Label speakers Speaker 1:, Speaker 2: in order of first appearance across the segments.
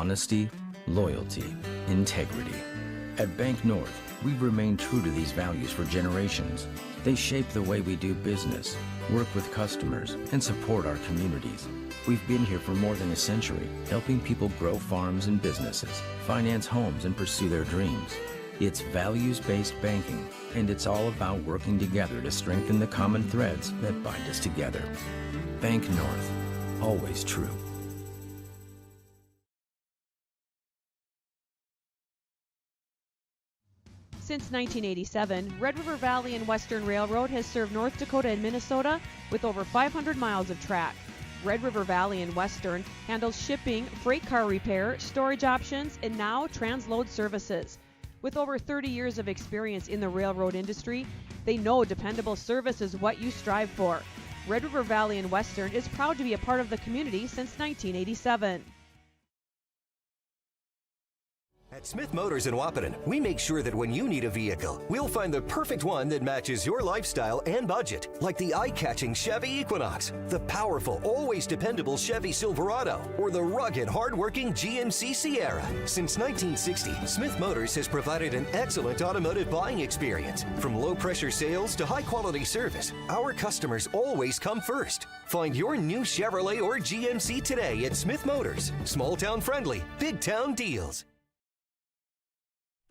Speaker 1: honesty, loyalty, integrity. At Bank North, we've remained true to these values for generations. They shape the way we do business, work with customers, and support our communities. We've been here for more than a century, helping people grow farms and businesses, finance homes, and pursue their dreams. It's values-based banking, and it's all about working together to strengthen the common threads that bind us together. Bank North, always true.
Speaker 2: Since 1987, Red River Valley and Western Railroad has served North Dakota and Minnesota with over 500 miles of track. Red River Valley and Western handles shipping, freight car repair, storage options, and now transload services. With over 30 years of experience in the railroad industry, they know dependable service is what you strive for. Red River Valley and Western is proud to be a part of the community since 1987.
Speaker 3: At Smith Motors in Wahpeton, we make sure that when you need a vehicle, we'll find the perfect one that matches your lifestyle and budget. Like the eye-catching Chevy Equinox, the powerful, always dependable Chevy Silverado, or the rugged, hard-working GMC Sierra. Since 1960, Smith Motors has provided an excellent automotive buying experience. From low-pressure sales to high-quality service, our customers always come first. Find your new Chevrolet or GMC today at Smith Motors. Small-town friendly, big-town deals.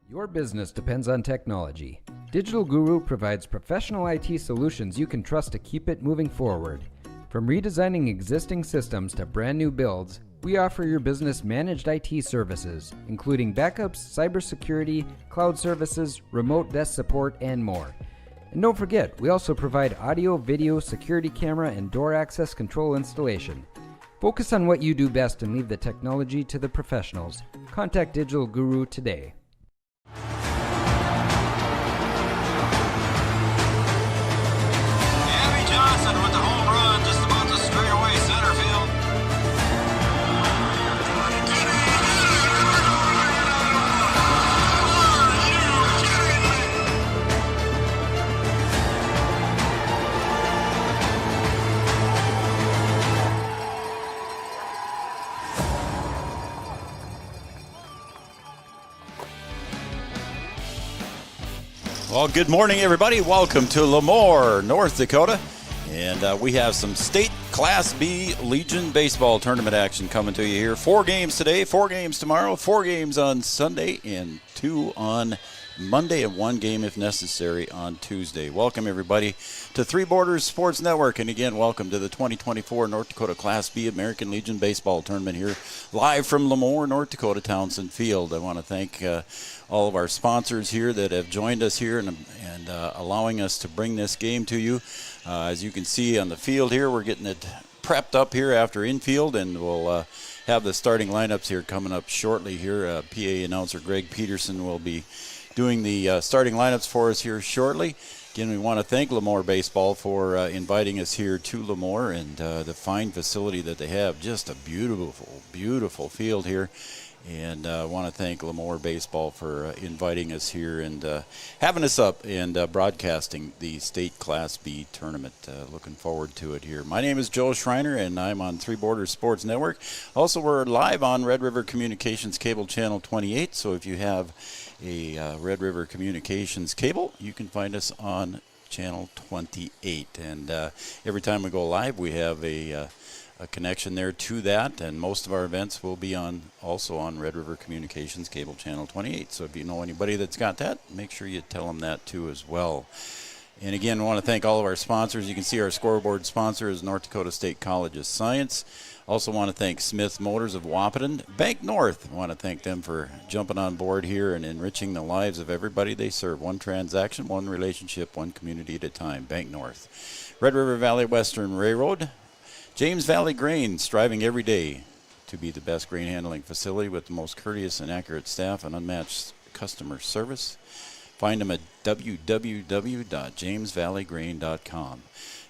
Speaker 4: Your business depends on technology. Digital Guru provides professional IT solutions you can trust to keep it moving forward. From redesigning existing systems to brand new builds, we offer your business managed IT services, including backups, cybersecurity, cloud services, remote desk support, and more. And don't forget, we also provide audio, video, security camera, and door access control installation. Focus on what you do best and leave the technology to the professionals. Contact Digital Guru today.
Speaker 5: Johnson with the home run, just about to straight away center field. Well, good morning, everybody. Welcome to Lemoore, North Dakota. And we have some state Class B Legion baseball tournament action coming to you here. 4 games today, 4 games tomorrow, 4 games on Sunday, and 2 on Monday, and 1 game if necessary on Tuesday. Welcome, everybody, to Three Borders Sports Network. And again, welcome to the 2024 North Dakota Class B American Legion baseball tournament here, live from Lemoore, North Dakota, Townsend Field. I want to thank all of our sponsors here that have joined us here and allowing us to bring this game to you. As you can see on the field here, we're getting it prepped up here after infield, and we'll have the starting lineups here coming up shortly here. PA announcer Greg Peterson will be doing the starting lineups for us here shortly. Again, we want to thank Lemoore Baseball for inviting us here to Lemoore and the fine facility that they have. Just a beautiful, beautiful field here. And I want to thank Lemoore Baseball for inviting us here and having us up and broadcasting the State Class B tournament. Looking forward to it here. My name is Joe Schreiner, and I'm on Three Borders Sports Network. Also, we're live on Red River Communications Cable Channel 28, so if you have a Red River Communications cable, you can find us on Channel 28. And every time we go live, we have a connection there to that, and most of our events will be also on Red River Communications Cable Channel 28. So if you know anybody that's got that, make sure you tell them that too as well. And again, I want to thank all of our sponsors. You can see our scoreboard sponsor is North Dakota State College of Science. Also want to thank Smith Motors of Wahpeton. Bank North, I want to thank them for jumping on board here and enriching the lives of everybody they serve. One transaction, one relationship, one community at a time. Bank North. Red River Valley Western Railroad. James Valley Grain, striving every day to be the best grain handling facility with the most courteous and accurate staff and unmatched customer service. Find them at www.jamesvalleygrain.com.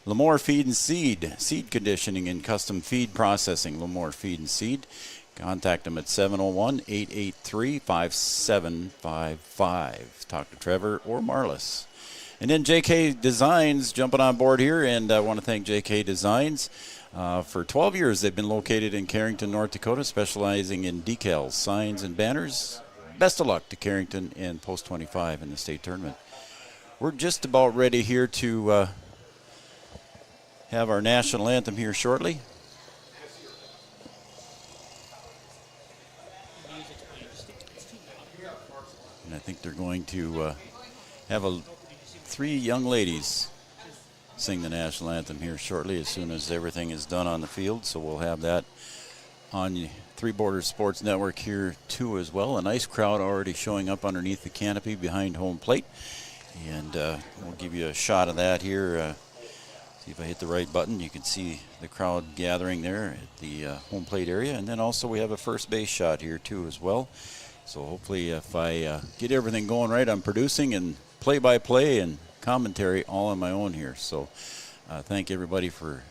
Speaker 5: Lemoore Feed and Seed, seed conditioning and custom feed processing. Lemoore Feed and Seed. Contact them at 701-883-5755. Talk to Trevor or Marlis. And then JK Designs jumping on board here, and I want to thank JK Designs. For 12 years, they've been located in Carrington, North Dakota, specializing in decals, signs, and banners. Best of luck to Carrington and Post 25 in the state tournament. We're just about ready here to have our national anthem here shortly. And I think they're going to have 3 young ladies sing the national anthem here shortly as soon as everything is done on the field. So we'll have that on Three Borders Sports Network here too as well. A nice crowd already showing up underneath the canopy behind home plate. And we'll give you a shot of that here. See if I hit the right button. You can see the crowd gathering there at the home plate area. And then also we have a first base shot here too as well. So hopefully if I get everything going right, I'm producing and play-by-play and commentary all on my own here. So thank everybody for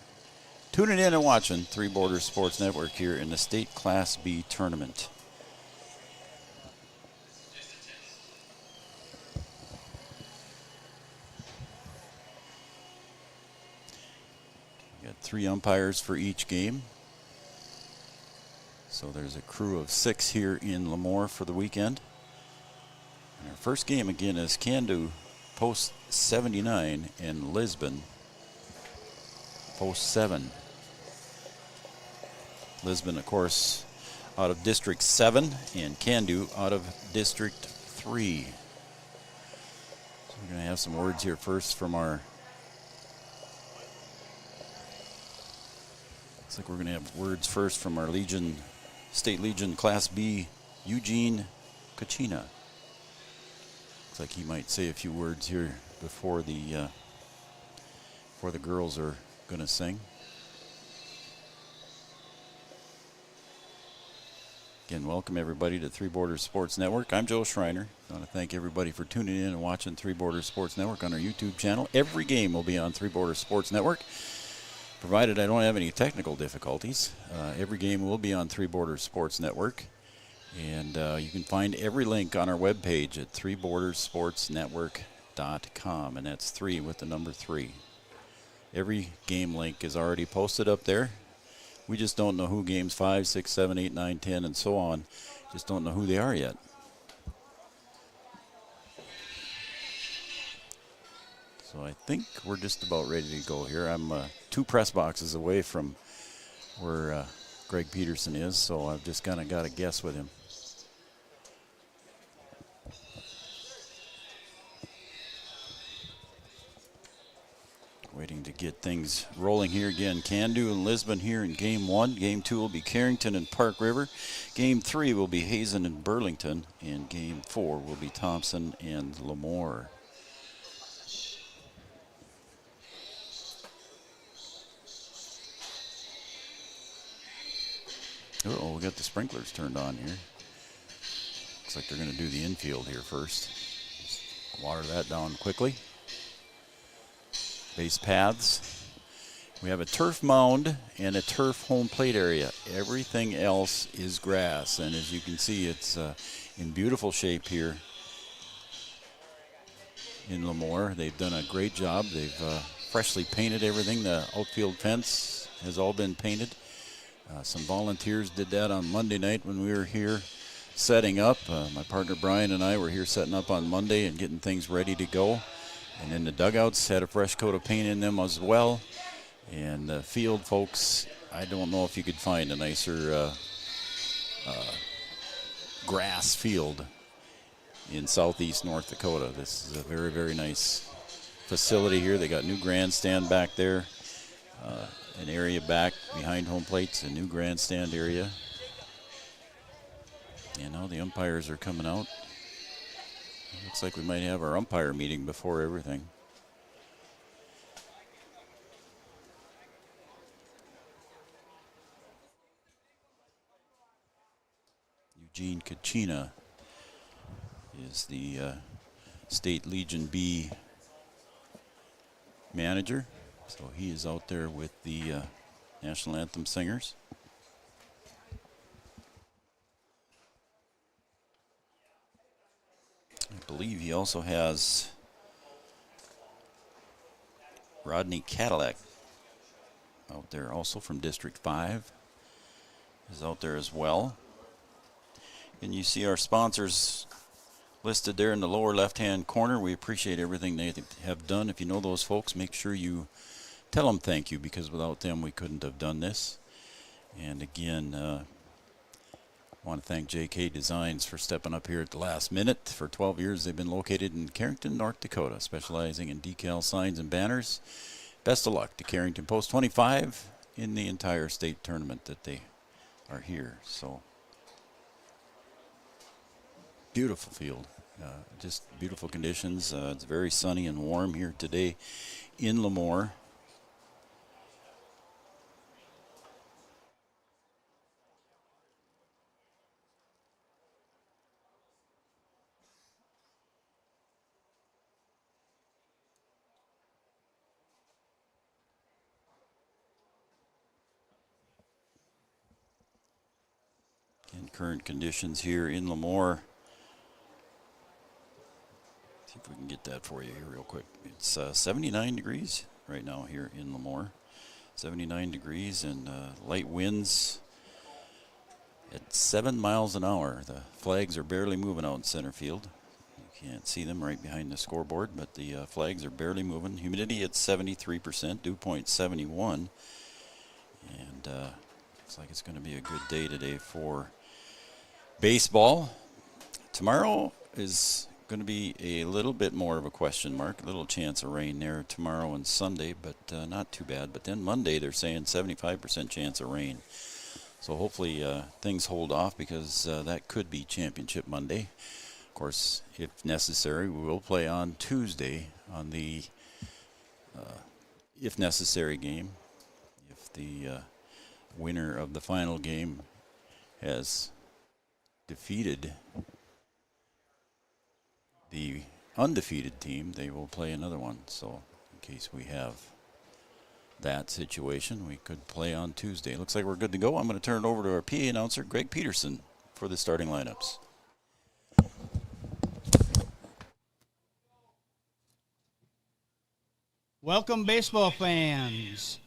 Speaker 5: tuning in and watching Three Borders Sports Network here in the State Class B tournament. Got 3 umpires for each game. So there's a crew of 6 here in Lemoore for the weekend. And our first game again is Cando Post 79 and Lisbon Post 7. Lisbon, of course, out of District 7 and Cando out of District 3. So we're going to have some words here first from our... Looks like we're going to have words first from our Legion, State Legion Class B, Eugene Kachina. Looks like he might say a few words here before the girls are going to sing. Again, welcome everybody to Three Borders Sports Network. I'm Joe Schreiner. I want to thank everybody for tuning in and watching Three Borders Sports Network on our YouTube channel. Every game will be on Three Borders Sports Network, provided I don't have any technical difficulties. Every game will be on Three Borders Sports Network. And you can find every link on our webpage at threebordersportsnetwork.com. And that's 3 with the number 3. Every game link is already posted up there. We just don't know who games 5, 6, 7, 8, 9, 10, and so on. Just don't know who they are yet. So I think we're just about ready to go here. I'm 2 press boxes away from where Greg Peterson is, so I've just kind of got to guess with him. Waiting to get things rolling here again. Cando and Lisbon here in Game 1. Game 2 will be Carrington and Park River. Game 3 will be Hazen and Burlington. And Game 4 will be Thompson and Lemoore. Uh-oh, we got the sprinklers turned on here. Looks like they're going to do the infield here first. Just water that down quickly. Base paths. We have a turf mound and a turf home plate area. Everything else is grass, and as you can see, it's in beautiful shape here in Lemoore. They've done a great job. They've freshly painted everything. The outfield fence has all been painted. Some volunteers did that on Monday night when we were here setting up. My partner Brian and I were here setting up on Monday and getting things ready to go. And then the dugouts had a fresh coat of paint in them as well. And the field folks, I don't know if you could find a nicer grass field in southeast North Dakota. This is a very, very nice facility here. They got new grandstand back there, an area back behind home plates, a new grandstand area. And now the umpires are coming out. Looks like we might have our umpire meeting before everything. Eugene Kachina is the State Legion B manager. So he is out there with the National Anthem singers. I believe he also has Rodney Cadillac out there also from District 5 is out there as well. And you see our sponsors listed there in the lower left-hand corner. We appreciate everything they have done. If you know those folks, make sure you tell them thank you, because without them we couldn't have done this. And again, I want to thank JK Designs for stepping up here at the last minute. For 12 years they've been located in Carrington, North Dakota, specializing in decal signs and banners. Best of luck to Carrington Post 25 in the entire state tournament that they are here. So beautiful field, just beautiful conditions. It's very sunny and warm here today in Lemoore. And current conditions here in Lemoore. See if we can get that for you here real quick. It's 79 degrees right now here in Lemoore. 79 degrees and light winds at 7 miles an hour. The flags are barely moving out in center field. You can't see them right behind the scoreboard, but the flags are barely moving. Humidity at 73%, dew point 71. And looks like it's going to be a good day today for baseball. Tomorrow is going to be a little bit more of a question mark. A little chance of rain there tomorrow and Sunday, but not too bad. But then Monday they're saying 75% chance of rain. So hopefully things hold off, because that could be Championship Monday. Of course, if necessary, we will play on Tuesday on the if necessary game. If the winner of the final game has defeated the undefeated team, they will play another one. So in case we have that situation, we could play on Tuesday. Looks like we're good to go. I'm going to turn it over to our PA announcer, Greg Peterson, for the starting lineups.
Speaker 6: Welcome, baseball fans.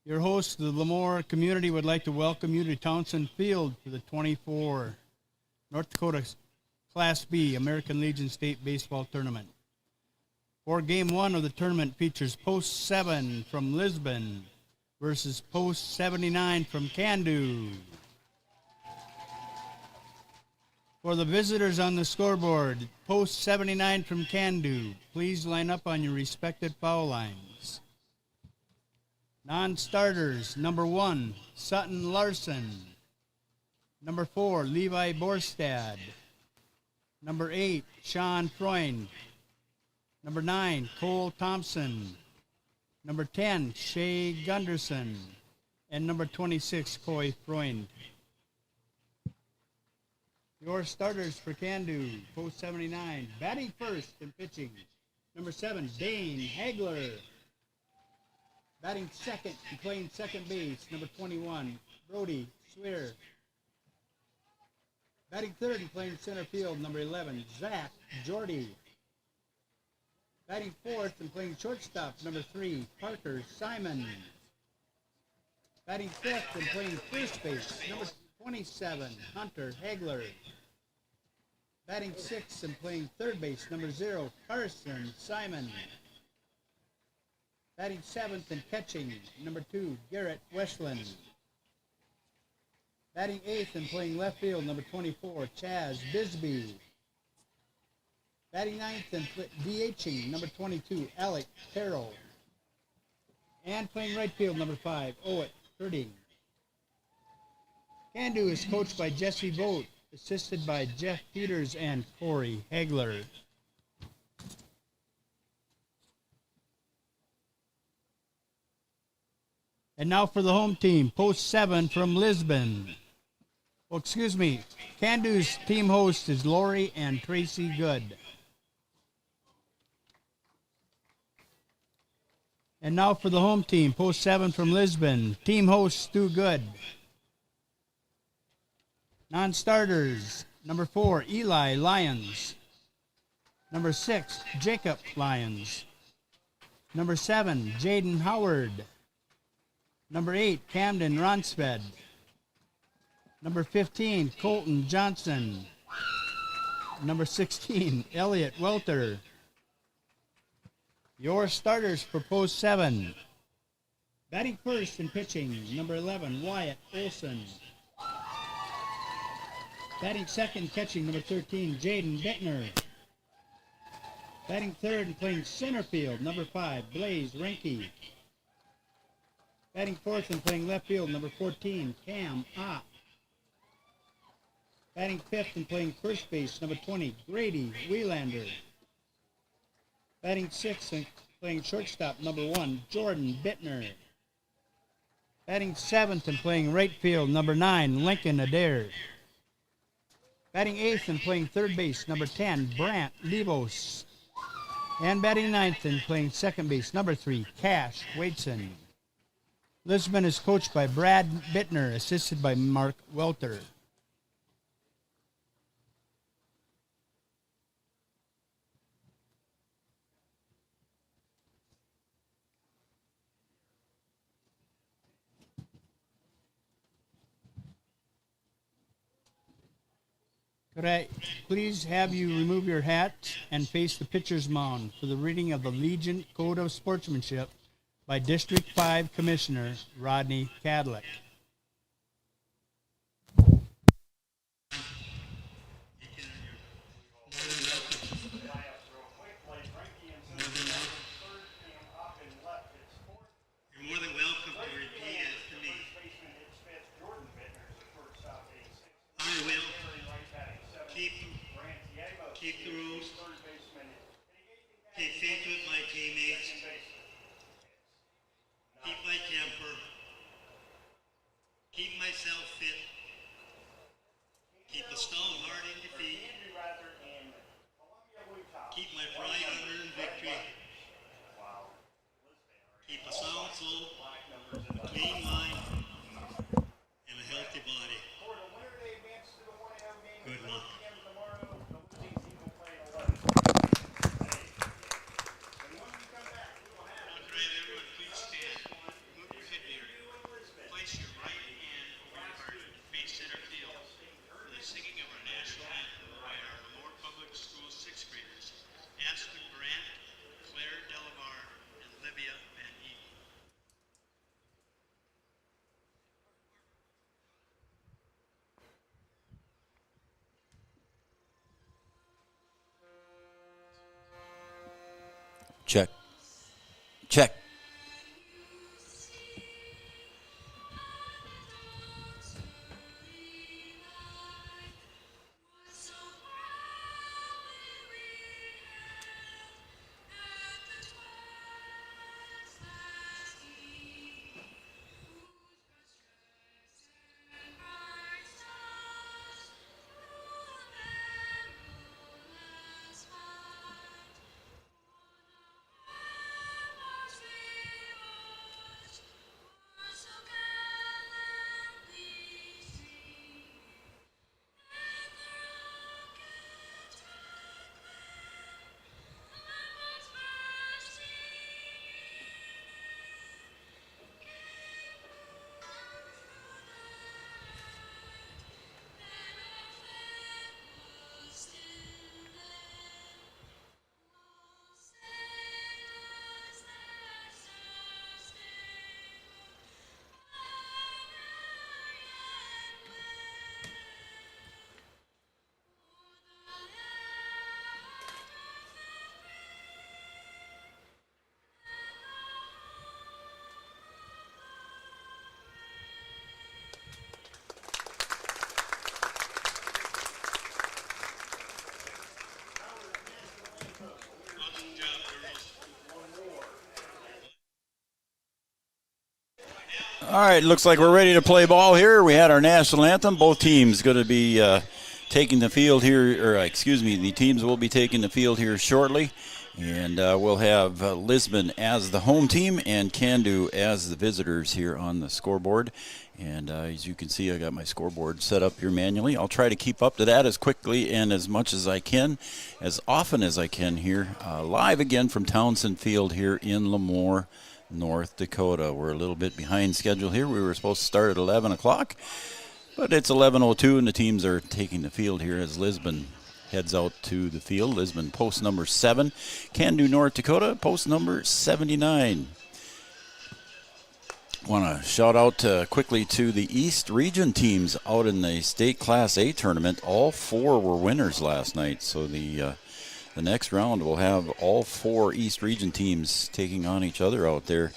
Speaker 6: Your host, the Lemoore community, would like to welcome you to Townsend Field for the 24 North Dakota Class B American Legion State Baseball Tournament. For Game 1 of the tournament features Post 7 from Lisbon versus Post 79 from Cando. For the visitors on the scoreboard, Post 79 from Cando, please line up on your respected foul lines. Non-starters, number 1, Sutton Larson. Number 4, Levi Borstad. Number 8, Sean Freund. Number 9, Cole Thompson. Number 10, Shay Gunderson. And number 26, Coy Freund. Your starters for Cando, Post 79. Batting first and pitching, number 7, Dane Hagler. Batting second and playing second base, number 21, Brody Swear. Batting third and playing center field, number 11, Zach Jordy. Batting fourth and playing shortstop, number 3, Parker Simon. Batting fifth and playing first base, number 27, Hunter Hagler. Batting sixth and playing third base, number 0, Carson Simon. Batting seventh and catching, number 2, Garrett Westland. Batting eighth and playing left field, number 24, Chaz Bisbee. Batting ninth and DHing, number 22, Alec Carroll. And playing right field, number 5, Owett Herding. Cando is coached by Jesse Vogt, assisted by Jeff Peters and Corey Hagler. And now for the home team, Post 7 from Lisbon. Oh, excuse me, Cando's team host is Lori and Tracy Good. And now for the home team, Post 7 from Lisbon, team host Stu Good. Non-starters, number 4, Eli Lyons. Number 6, Jacob Lyons. Number 7, Jaden Howard. Number 8, Camden Ronsfed. Number 15, Colton Johnson. Number 16, Elliot Welter. Your starters for post 7. Batting first and pitching, number 11, Wyatt Olson. Batting second, catching, number 13, Jaden Bittner. Batting third and playing center field, number 5, Blaze Renke. Batting fourth and playing left field, number 14, Cam Opp. Batting fifth and playing first base, number 20, Grady Wheelander. Batting sixth and playing shortstop, number 1, Jordan Bittner. Batting seventh and playing right field, number 9, Lincoln Adair. Batting eighth and playing third base, number 10, Brant Levos. And batting ninth and playing second base, number 3, Cash Wadeson. Lisbon is coached by Brad Bittner, assisted by Mark Welter. Could I please have you remove your hat and face the pitcher's mound for the reading of the Legion Code of Sportsmanship by District 5 Commissioner Rodney Cadlick.
Speaker 7: You're more than welcome to repeat after me. I will keep the rules, take faith with my teammates, keep my temper, keep myself fit, keep a stout heart in defeat, keep my pride under in victory, keep a sound soul, a clean mind, and a healthy body. Good luck.
Speaker 5: Check. Check. All right, looks like we're ready to play ball here. We had our national anthem. Both teams going to be taking the field here, the teams will be taking the field here shortly. And we'll have Lisbon as the home team and Cando as the visitors here on the scoreboard. And as you can see, I got my scoreboard set up here manually. I'll try to keep up to that as quickly and as much as I can, as often as I can here. Live again from Townsend Field here in Lemoore North Dakota. We're a little bit behind schedule here. We were supposed to start at 11 o'clock, but it's 11:02 and the teams are taking the field here as Lisbon heads out to the field. Lisbon post number 7. Cando, North Dakota, post number 79. Want to shout out quickly to the East Region teams out in the state Class A tournament. All 4 were winners last night, so the next round will have all 4 East Region teams taking on each other out there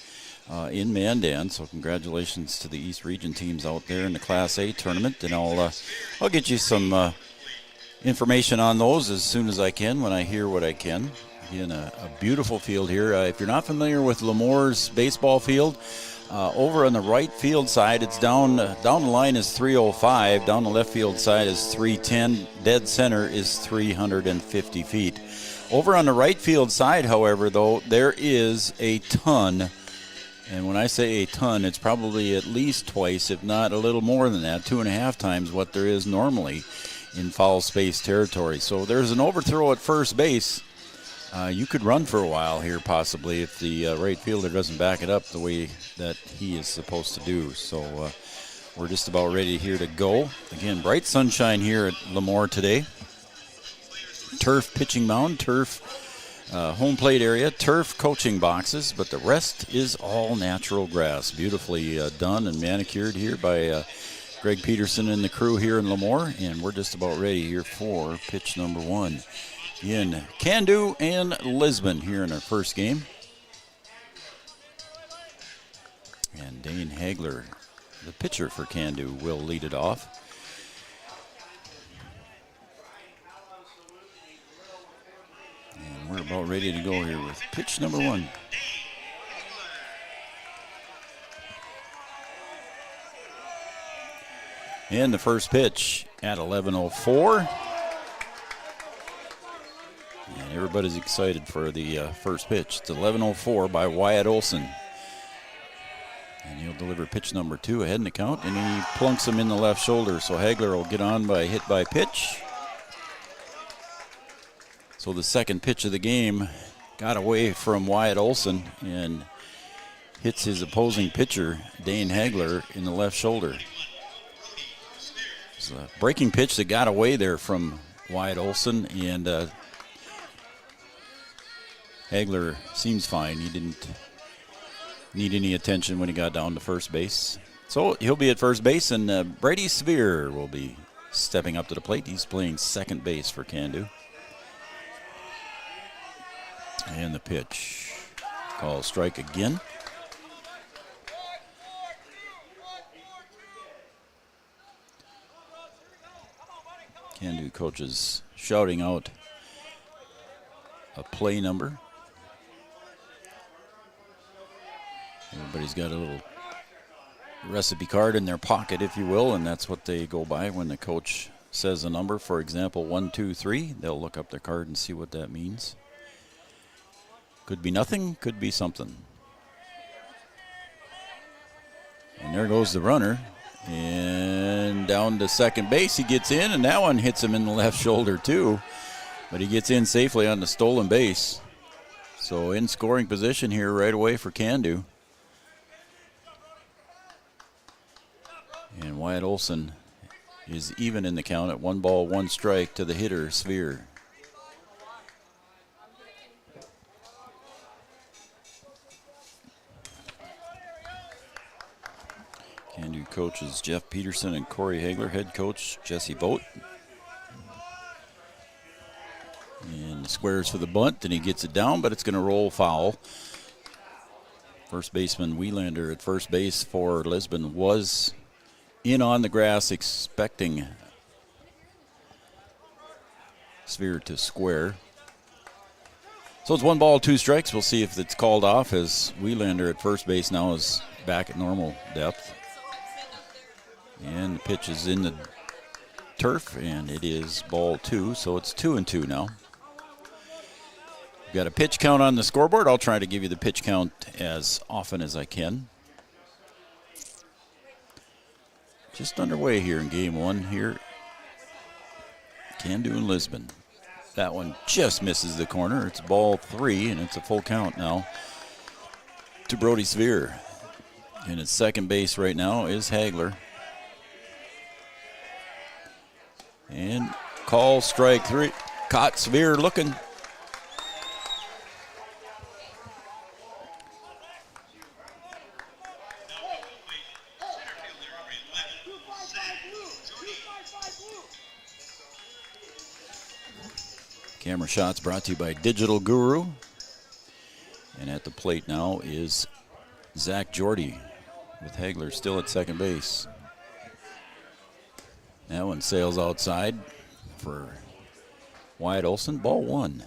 Speaker 5: in Mandan. So congratulations to the East Region teams out there in the Class A tournament, and I'll get you some information on those as soon as I can when I hear what I can. Again, a beautiful field here. If you're not familiar with Lemore's baseball field, over on the right field side, it's down the line is 305. Down the left field side is 310. Dead center is 350 feet. Over on the right field side, however, though, there is a ton. And when I say a ton, it's probably at least twice, if not a little more than that, 2.5 times what there is normally in foul space territory. So there's an overthrow at first base. You could run for a while here, possibly, if the right fielder doesn't back it up the way that he is supposed to do. So we're just about ready here to go. Again, bright sunshine here at Lemoore today. Turf pitching mound, turf home plate area, turf coaching boxes, but the rest is all natural grass. Beautifully done and manicured here by Greg Peterson and the crew here in Lemoore, and we're just about ready here for pitch number 1. In Cando and Lisbon here in our first game. And Dane Hagler, the pitcher for Cando, will lead it off. And we're about ready to go here with pitch number 1. And the first pitch at 11:04. And everybody's excited for the first pitch. It's 11:04 by Wyatt Olson. And he'll deliver pitch number 2 ahead in the count, and he plunks him in the left shoulder. So Hagler will get on by hit by pitch. So the second pitch of the game got away from Wyatt Olson and hits his opposing pitcher, Dane Hagler, in the left shoulder. It's a breaking pitch that got away there from Wyatt Olson, and Hagler seems fine. He didn't need any attention when he got down to first base. So he'll be at first base, and Brady Sphere will be stepping up to the plate. He's playing second base for Cando. And the pitch. Call strike again. Cando coaches shouting out a play number. Everybody's got a little recipe card in their pocket, if you will, and that's what they go by when the coach says a number. For example, 1, 2, 3. They'll look up their card and see what that means. Could be nothing, could be something. And there goes the runner. And down to second base, he gets in, and that one hits him in the left shoulder too. But he gets in safely on the stolen base. So in scoring position here right away for Cando. And Wyatt Olson is even in the count at 1 ball, 1 strike to the hitter, Sphere. Cando coaches Jeff Peterson and Corey Hagler, head coach Jesse Vogt. And squares for the bunt, and he gets it down, but it's going to roll foul. First baseman Wielander at first base for Lisbon was in on the grass expecting Sphere to square. So it's 1 ball, 2 strikes. We'll see if it's called off, as Wielander at first base now is back at normal depth. And the pitch is in the turf, and it is ball 2, so it's 2-2 now. We've got a pitch count on the scoreboard. I'll try to give you the pitch count as often as I can. Just underway here in game 1 here. Cando and Lisbon. That one just misses the corner. It's ball 3, and it's a full count now. to Brody Sveer. And at second base right now is Hagler. And call strike 3. Caught Sveer looking. Camera shots brought to you by Digital Guru. And at the plate now is Zach Jordy with Hagler still at second base. That one sails outside for Wyatt Olson. Ball 1.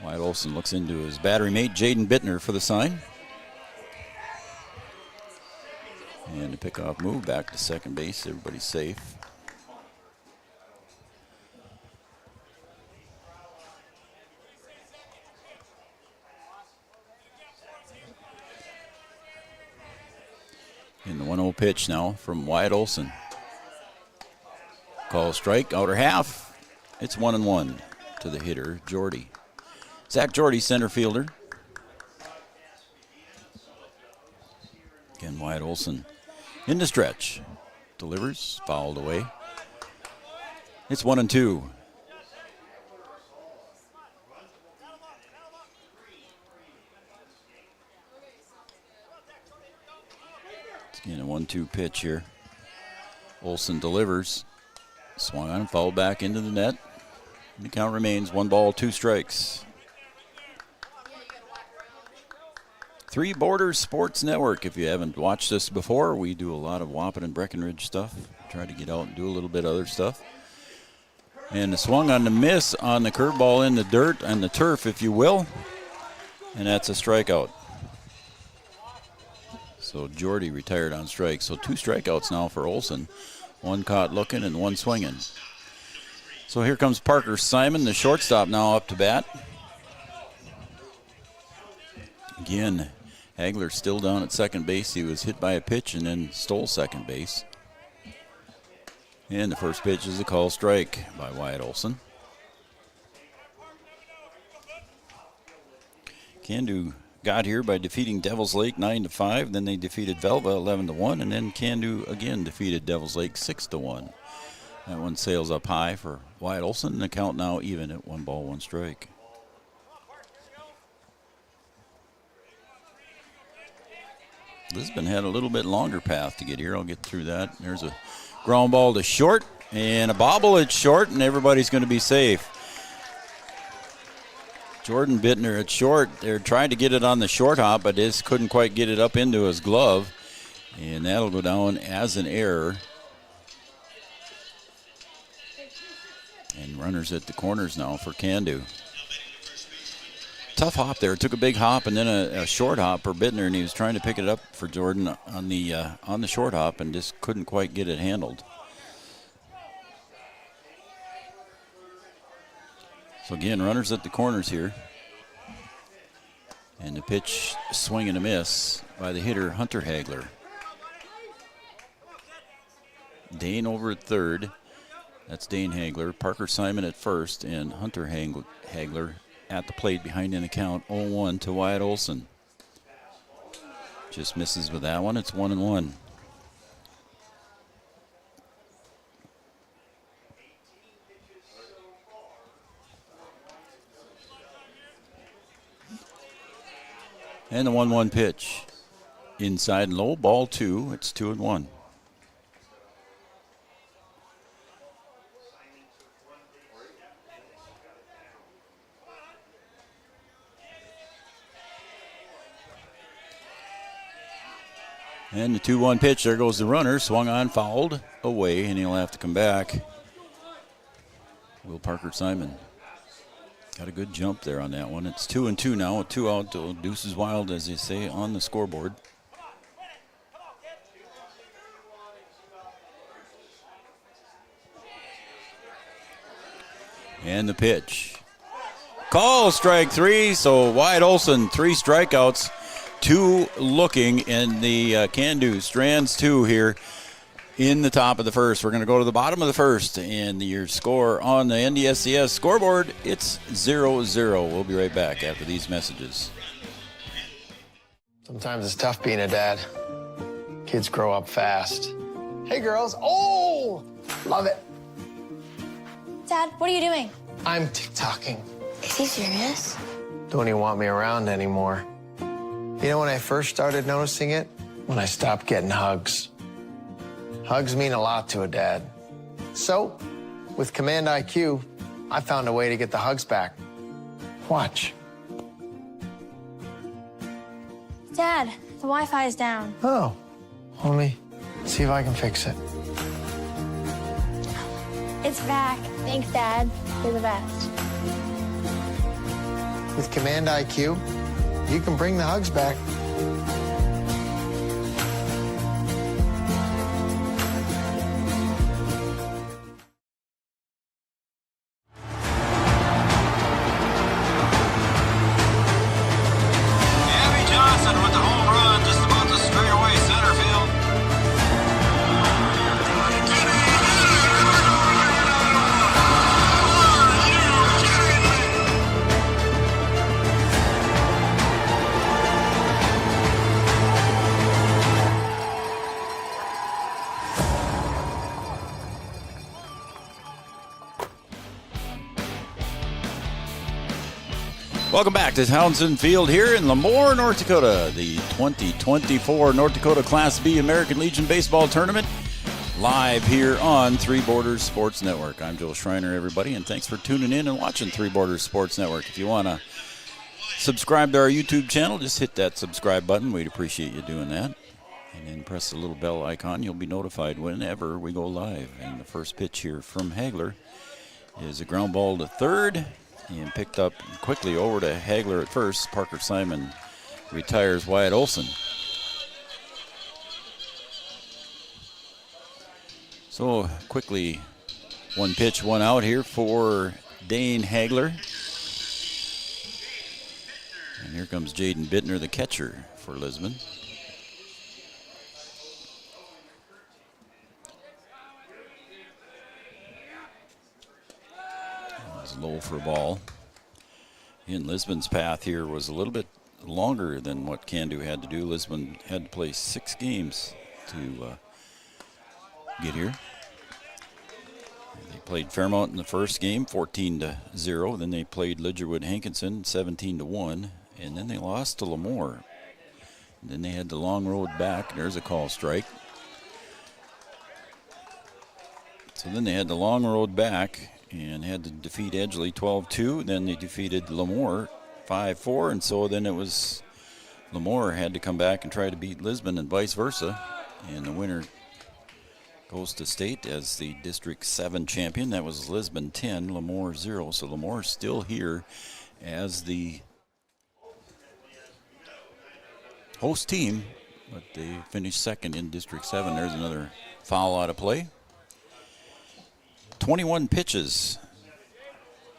Speaker 5: Wyatt Olson looks into his battery mate, Jaden Bittner, for the sign. And the pickoff move back to second base. Everybody's safe. In the 1-0 pitch now from Wyatt Olson. Call strike, outer half. It's 1-1 to the hitter, Jordy. Zach Jordy, center fielder. Again, Wyatt Olson in the stretch. Delivers, fouled away. It's 1-2. Again, a 1-2 pitch here. Olson delivers. Swung on and fouled back into the net. The count remains 1 ball, 2 strikes. Three Borders Sports Network. If you haven't watched this before, we do a lot of Waupun and Breckenridge stuff. Try to get out and do a little bit of other stuff. And the swung on the miss on the curveball in the dirt, and the turf, if you will. And that's a strikeout. So Jordy retired on strike. So 2 strikeouts now for Olson. 1 caught looking and 1 swinging. So here comes Parker Simon, the shortstop, now up to bat. Again, Hagler still down at second base. He was hit by a pitch and then stole second base. And the first pitch is a call strike by Wyatt Olson. Cando got here by defeating Devils Lake 9-5. Then they defeated Velva 11-1, and then Cando again defeated Devils Lake 6-1. That one sails up high for Wyatt Olson, and the count now even at 1 ball, 1 strike. Lisbon had a little bit longer path to get here. I'll get through that. There's a ground ball to short and a bobble at short, and everybody's going to be safe. Jordan Bittner at short. They're trying to get it on the short hop, but just couldn't quite get it up into his glove. And that'll go down as an error. And runners at the corners now for Cando. Tough hop there. Took a big hop and then a short hop for Bittner, and he was trying to pick it up for Jordan on the short hop and just couldn't quite get it handled. So again, runners at the corners here. And the pitch, swing and a miss by the hitter, Hunter Hagler. Dane over at third. That's Dane Hagler. Parker Simon at first, and Hunter Hagler at the plate behind in the count. 0-1 to Wyatt Olson. Just misses with that one. It's 1-1. And the 1-1 pitch. Inside low, ball 2. It's 2-1. And the 2-1 pitch, there goes the runner, swung on, fouled away, and he'll have to come back. Will Parker Simon. Got a good jump there on that one. It's 2-2 now, with 2 out. Deuce is wild, as they say, on the scoreboard. And the pitch. Call strike 3, so Wyatt Olson, 3 strikeouts. 2 looking, and the Cando strands 2 here. in the top of the first. We're going to go to the bottom of the first, and your score on the NDSCS scoreboard, it's 0-0. We'll be right back after these messages.
Speaker 8: Sometimes it's tough being a dad. Kids grow up fast. Hey, girls. Oh, love it.
Speaker 9: Dad, what are you doing?
Speaker 8: I'm TikToking.
Speaker 9: Is he serious?
Speaker 8: Don't even want me around anymore. You know when I first started noticing it? When I stopped getting hugs. Hugs mean a lot to a dad. So, with Command IQ, I found a way to get the hugs back. Watch.
Speaker 9: Dad, the Wi-Fi is down.
Speaker 8: Oh, let me see if I can fix it.
Speaker 9: It's back. Thanks, Dad. You're the best.
Speaker 8: With Command IQ, you can bring the hugs back.
Speaker 5: Welcome back to Townsend Field here in Lemoore, North Dakota. The 2024 North Dakota Class B American Legion Baseball Tournament live here on Three Borders Sports Network. I'm Joel Schreiner, everybody, and thanks for tuning in and watching Three Borders Sports Network. If you want to subscribe to our YouTube channel, just hit that subscribe button. We'd appreciate you doing that. And then press the little bell icon. You'll be notified whenever we go live. And the first pitch here from Hagler is a ground ball to third. And picked up quickly over to Hagler at first. Parker Simon retires Wyatt Olson. So quickly, one pitch, one out here for Dane Hagler. And here comes Jaden Bittner, the catcher for Lisbon. Low for a ball. In Lisbon's path here was a little bit longer than what Cando had to do. Lisbon had to play 6 games to get here. They played Fairmount in the first game, 14-0. Then they played Lidgerwood Hankinson, 17-1. And then they lost to Lemoore. And then they had the long road back. There's a call strike. So then they had the long road back and had to defeat Edgeley 12-2. Then they defeated Lemoore 5-4, and so then it was Lemoore had to come back and try to beat Lisbon and vice versa. And the winner goes to state as the District 7 champion. That was Lisbon 10, Lemoore 0. So Lemoore still here as the host team, but they finished second in District 7. There's another foul out of play. 21 pitches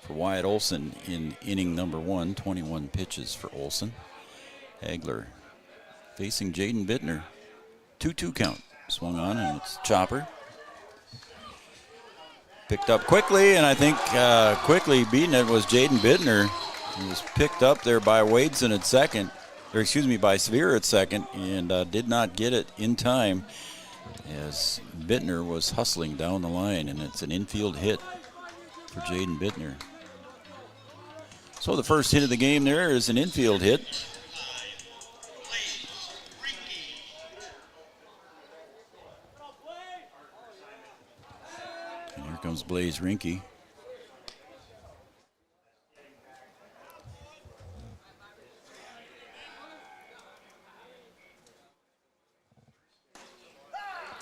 Speaker 5: for Wyatt Olson in inning number 1. 21 pitches for Olson. Hagler facing Jaden Bittner. 2-2 count. Swung on, and it's chopper. Picked up quickly, and I think quickly beating it was Jaden Bittner. He was picked up there by Wadeson at second, or excuse me, by Severe at second, and did not get it in time as Bittner was hustling down the line, and it's an infield hit for Jaden Bittner. So the first hit of the game there is an infield hit. And here comes Blaze Rinke.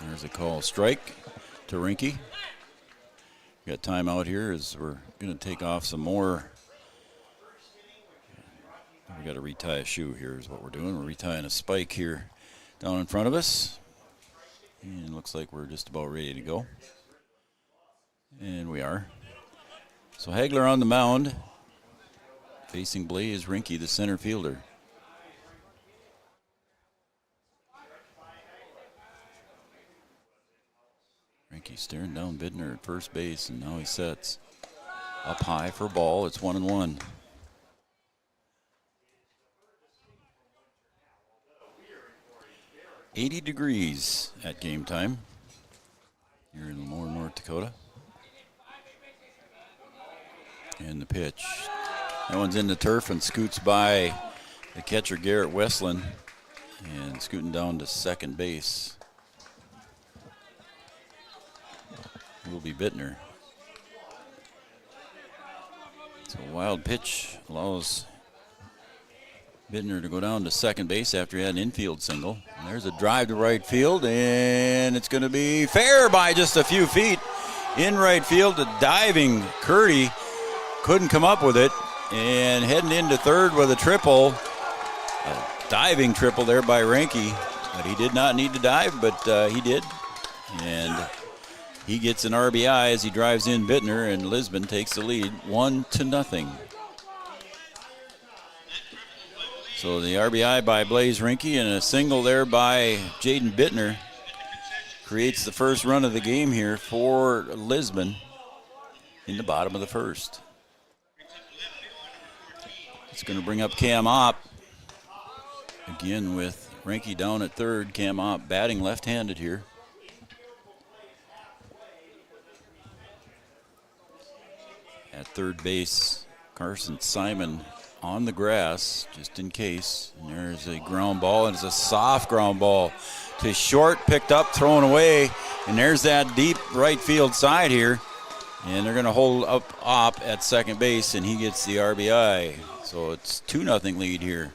Speaker 5: There's a call strike to Rinke. Got time out here as we're going to take off some more. We got to retie a shoe here is what we're doing. We're retying a spike here down in front of us. And it looks like we're just about ready to go. And we are. So Hagler on the mound, facing Blaze Rinke, the center fielder. Rinke staring down Bittner at first base, and now he sets up high for a ball. It's 1-1. $80 degrees at game time here in Lemoore, North Dakota. And the pitch. That one's in the turf and scoots by the catcher, Garrett Westland, and scooting down to second base will be Bittner. So a wild pitch allows Bittner to go down to second base after he had an infield single. And there's a drive to right field, and it's going to be fair by just a few feet. In right field, a diving Curdy couldn't come up with it, and heading into third with a triple. A diving triple there by Rinke, but he did not need to dive, but he did. And he gets an RBI as he drives in Bittner, and Lisbon takes the lead 1-0. So the RBI by Blaze Rinke and a single there by Jaden Bittner creates the first run of the game here for Lisbon in the bottom of the first. It's going to bring up Cam Opp. Again with Rinke down at third, Cam Opp batting left-handed here. At third base, Carson Simon on the grass, just in case. And there's a ground ball, and it's a soft ground ball to short, picked up, thrown away. And there's that deep right field side here. And they're going to hold up Opp at second base, and he gets the RBI. So it's 2-0 lead here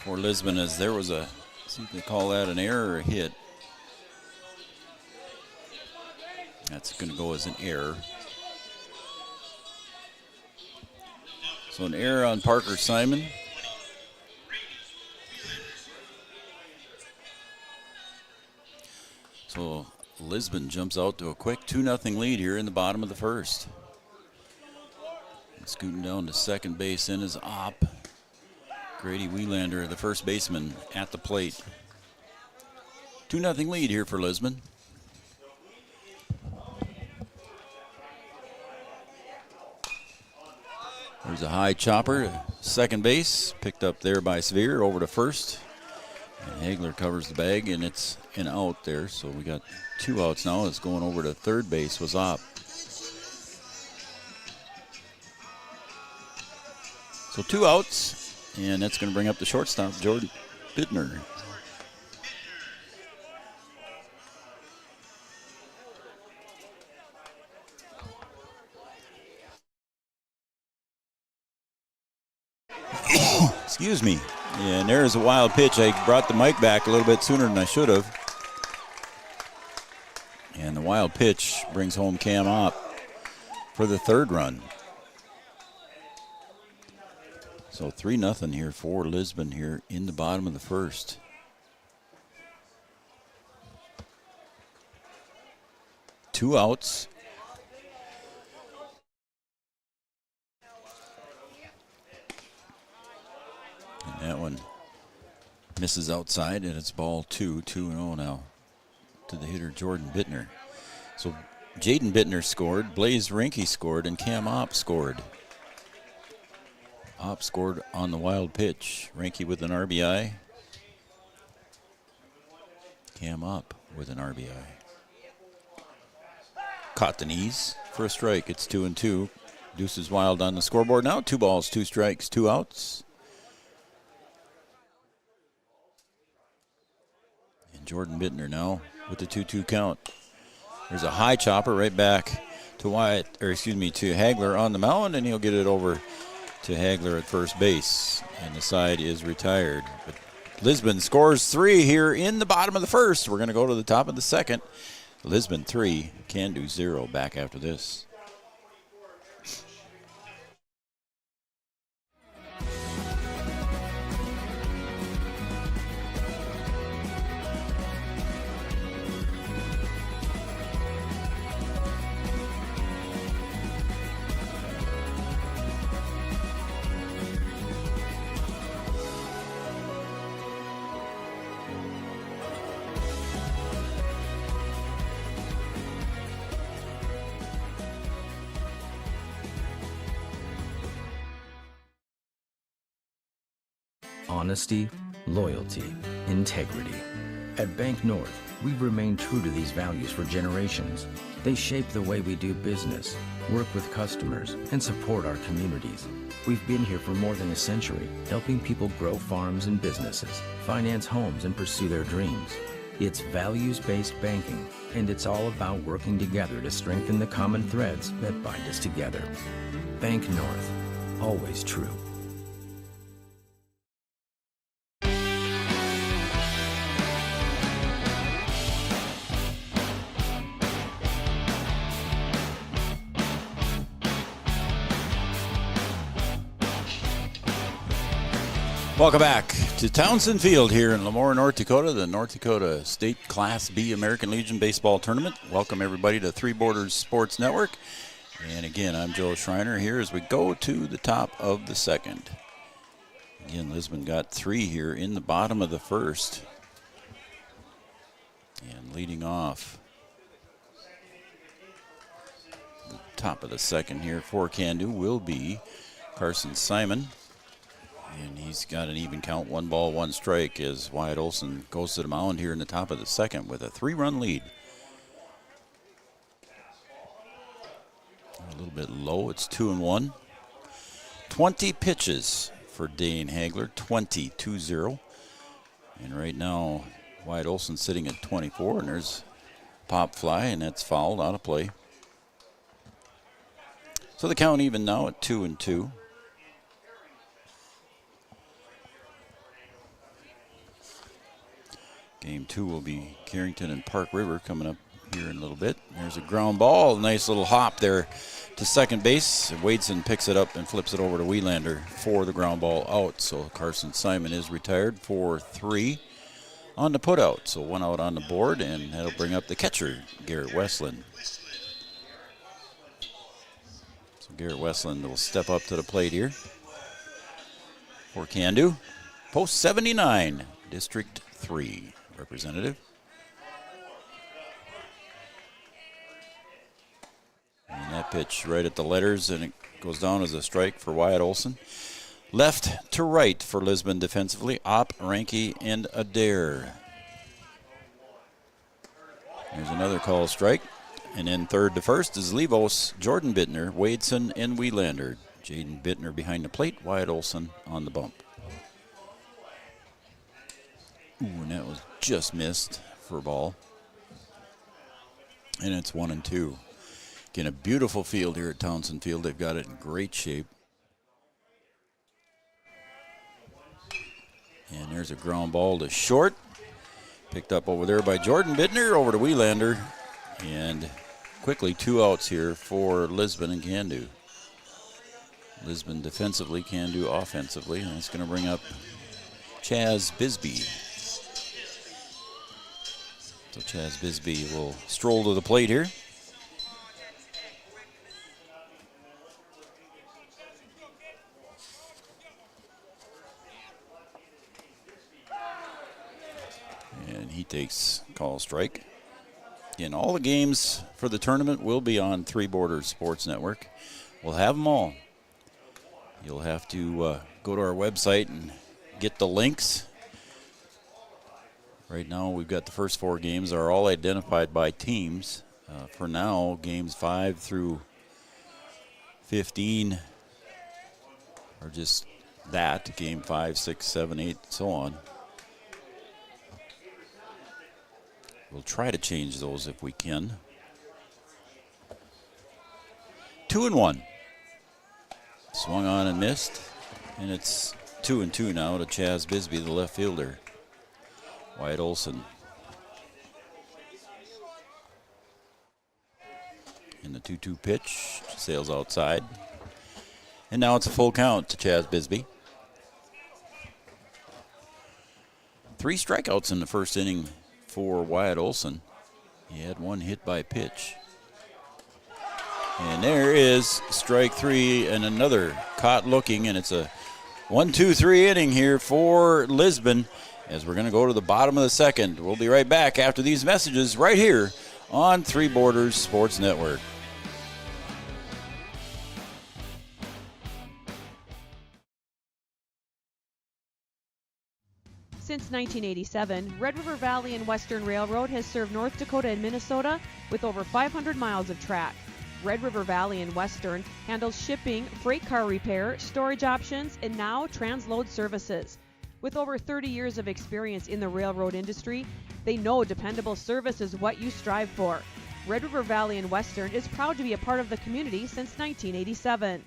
Speaker 5: for Lisbon, as there was a, see if they call that an error or a hit. That's going to go as an error. So an error on Parker Simon. So Lisbon jumps out to a quick 2-0 lead here in the bottom of the first. And scooting down to second base in is Opp. Grady Wielander, the first baseman, at the plate. 2-0 lead here for Lisbon. There's a high chopper to second base, picked up there by Sveer, over to first. And Hagler covers the bag, and it's an out there. So we got 2 outs now. It's going over to third base was Opp. So 2 outs, and that's going to bring up the shortstop, Jordan Bittner. Excuse me. And there's a wild pitch. I brought the mic back a little bit sooner than I should have. And the wild pitch brings home Cam Opp for the third run. So 3-0 here for Lisbon here in the bottom of the first. Two outs. And that one misses outside, and it's ball 2-0 now to the hitter Jordan Bittner. So Jaden Bittner scored, Blaze Rinke scored, and Cam Opp scored. Opp scored on the wild pitch. Rinke with an RBI. Cam Opp with an RBI. Caught the knees for a strike. It's 2-2. Deuces Wild on the scoreboard now. 2 balls, 2 strikes, 2 outs. And Jordan Bittner now with the 2-2 count. There's a high chopper right back to to Hagler on the mound, and he'll get it over to Hagler at first base, and the side is retired. But Lisbon scores 3 here in the bottom of the first. We're going to go to the top of the second. Lisbon 3, Cando 0. Back after this.
Speaker 1: honesty, loyalty, integrity. At Bank North, we've remained true to these values for generations. They shape the way we do business, work with customers, and support our communities. We've been here for more than a century, helping people grow farms and businesses, finance homes, and pursue their dreams. It's values-based banking, and it's all about working together to strengthen the common threads that bind us together. Bank North, always true.
Speaker 5: Welcome back to Townsend Field here in Lemoore, North Dakota, the North Dakota State Class B American Legion Baseball Tournament. Welcome everybody to Three Borders Sports Network. And again, I'm Joe Schreiner here as we go to the top of the second. Again, Lisbon got 3 here in the bottom of the first. And leading off the top of the second here for Cando will be Carson Simon. And he's got an even count, 1 ball, 1 strike, as Wyatt Olson goes to the mound here in the top of the second with a 3-run lead. A little bit low, it's 2-1. 20 pitches for Dane Hagler, 20-0. And right now, Wyatt Olson sitting at 24, and there's pop fly, and that's fouled out of play. So the count even now at 2-2. Game 2 will be Carrington and Park River coming up here in a little bit. There's a ground ball, nice little hop there to second base. Wadeson picks it up and flips it over to Wielander for the ground ball out. So Carson Simon is retired for 3 on the put out. So 1 out on the board, and that'll bring up the catcher, Garrett Westland. So Garrett Westland will step up to the plate here for Cando. Post 79, District 3 representative. And that pitch right at the letters, and it goes down as a strike for Wyatt Olson. Left to right for Lisbon defensively, Opp, Ranke, and Adair. There's another call strike. And then third to first is Levos, Jordan Bittner, Wadeson, and Wielander. Jaden Bittner behind the plate, Wyatt Olson on the bump. Ooh, and that was just missed for a ball. And it's 1-2. Again, a beautiful field here at Townsend Field. They've got it in great shape. And there's a ground ball to short. Picked up over there by Jordan Bittner, over to Wielander. And quickly 2 outs here for Lisbon and Cando. Lisbon defensively, Cando offensively. And it's going to bring up Chaz Bisbee. So Chaz Bisbee will stroll to the plate here. And he takes call strike. Again, all the games for the tournament will be on Three Borders Sports Network. We'll have them all. You'll have to go to our website and get the links. Right now, we've got the first 4 games are all identified by teams. For now, games 5 through 15 are just that. Game 5, 6, 7, 8, so on. We'll try to change those if we can. 2-1. Swung on and missed. And it's 2-2 now to Chaz Bisbee, the left fielder. Wyatt Olson. In the 2-2 pitch, sails outside. And now it's a full count to Chaz Bisbee. 3 strikeouts in the first inning for Wyatt Olson. He had 1 hit by pitch. And there is strike 3 and another caught looking, and it's a 1-2-3 inning here for Lisbon as we're going to go to the bottom of the second. We'll be right back after these messages right here on Three Borders Sports Network.
Speaker 2: Since 1987, Red River Valley and Western Railroad has served North Dakota and Minnesota with over 500 miles of track. Red River Valley and Western handles shipping, freight car repair, storage options, and now transload services. With over 30 years of experience in the railroad industry, they know dependable service is what you strive for. Red River Valley and Western is proud to be a part of the community since 1987.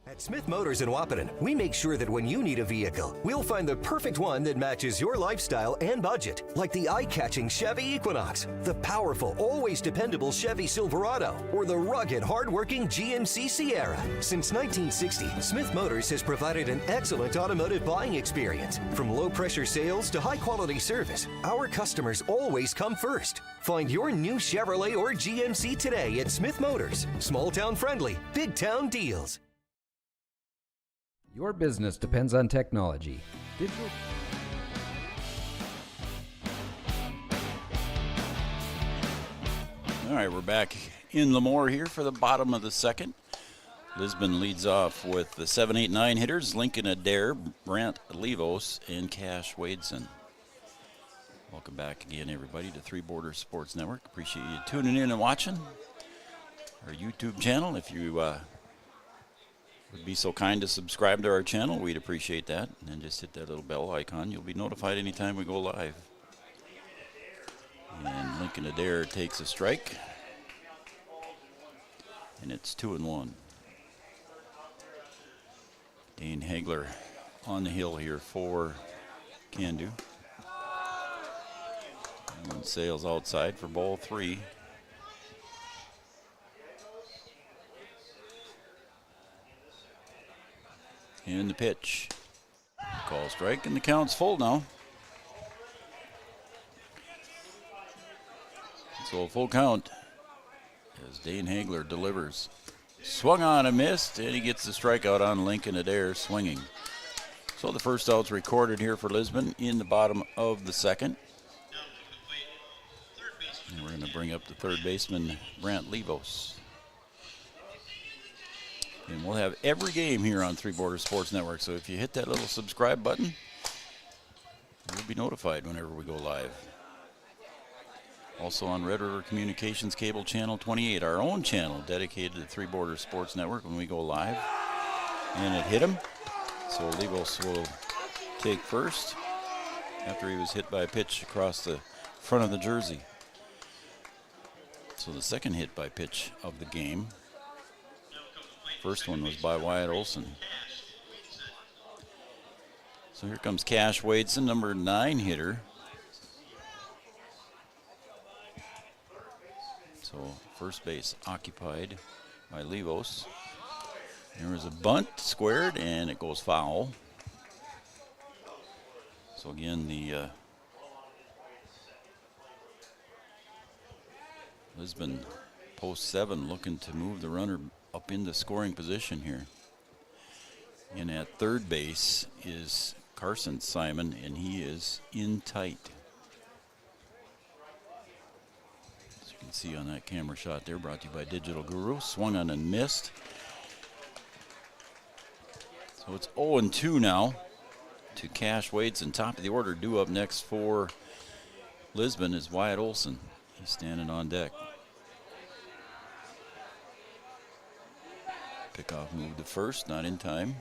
Speaker 3: At Smith Motors in Wappiton, we make sure that when you need a vehicle, we'll find the perfect one that matches your lifestyle and budget. Like the eye-catching Chevy Equinox, the powerful, always dependable Chevy Silverado, or the rugged, hard-working GMC Sierra. Since 1960, Smith Motors has provided an excellent automotive buying experience. From low-pressure sales to high-quality service, our customers always come first. Find your new Chevrolet or GMC today at Smith Motors. Small-town friendly, big-town deals.
Speaker 4: Your business depends on technology.
Speaker 5: All right, we're back in Lemoore here for the bottom of the second. Lisbon leads off with the 7, 8, 9 hitters, Lincoln Adair, Brant Levos, and Cash Wadeson. Welcome back again, everybody, to Three Borders Sports Network. Appreciate you tuning in and watching our YouTube channel. If you would be so kind to subscribe to our channel, we'd appreciate that. And then just hit that little bell icon. You'll be notified anytime we go live. And Lincoln Adair takes a strike. And it's 2-1. Dane Hagler on the hill here for Cando. And sails outside for ball 3. And the pitch. Call strike, and the count's full now. So a full count as Dane Hagler delivers. Swung on and missed, and he gets the strikeout on Lincoln Adair swinging. So the first out's recorded here for Lisbon in the bottom of the second. And we're going to bring up the third baseman, Brant Levos. And we'll have every game here on Three Borders Sports Network. So if you hit that little subscribe button, you'll be notified whenever we go live. Also on Red River Communications Cable Channel 28, our own channel dedicated to Three Borders Sports Network when we go live. And it hit him. So Levos will take first after he was hit by a pitch across the front of the jersey. So the second hit by pitch of the game. First one was by Wyatt Olson. So here comes Cash Wadeson, number 9 hitter. So first base occupied by Levos. There was a bunt squared, and it goes foul. So again, the Lisbon post 7 looking to move the runner up into scoring position here. And at third base is Carson Simon, and he is in tight. As you can see on that camera shot there, brought to you by Digital Guru. Swung on and missed. So it's 0-2 now to Cash Wadeson. Top of the order, due up next for Lisbon is Wyatt Olson. He's standing on deck. Pickoff move to first, not in time.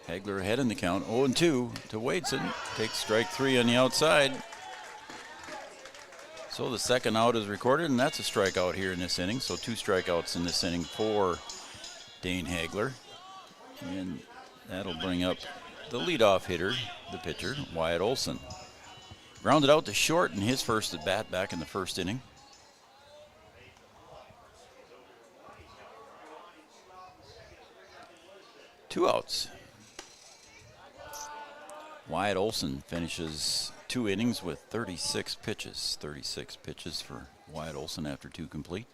Speaker 5: Hagler ahead in the count, 0-2 to Wadeson. Takes strike 3 on the outside. So the second out is recorded, and that's a strikeout here in this inning. So 2 strikeouts in this inning for Dane Hagler. And that'll bring up the leadoff hitter, the pitcher, Wyatt Olson. Grounded out to short in his first at bat back in the first inning. Two outs. Wyatt Olson finishes 2 innings with 36 pitches. 36 pitches for Wyatt Olson after 2 complete.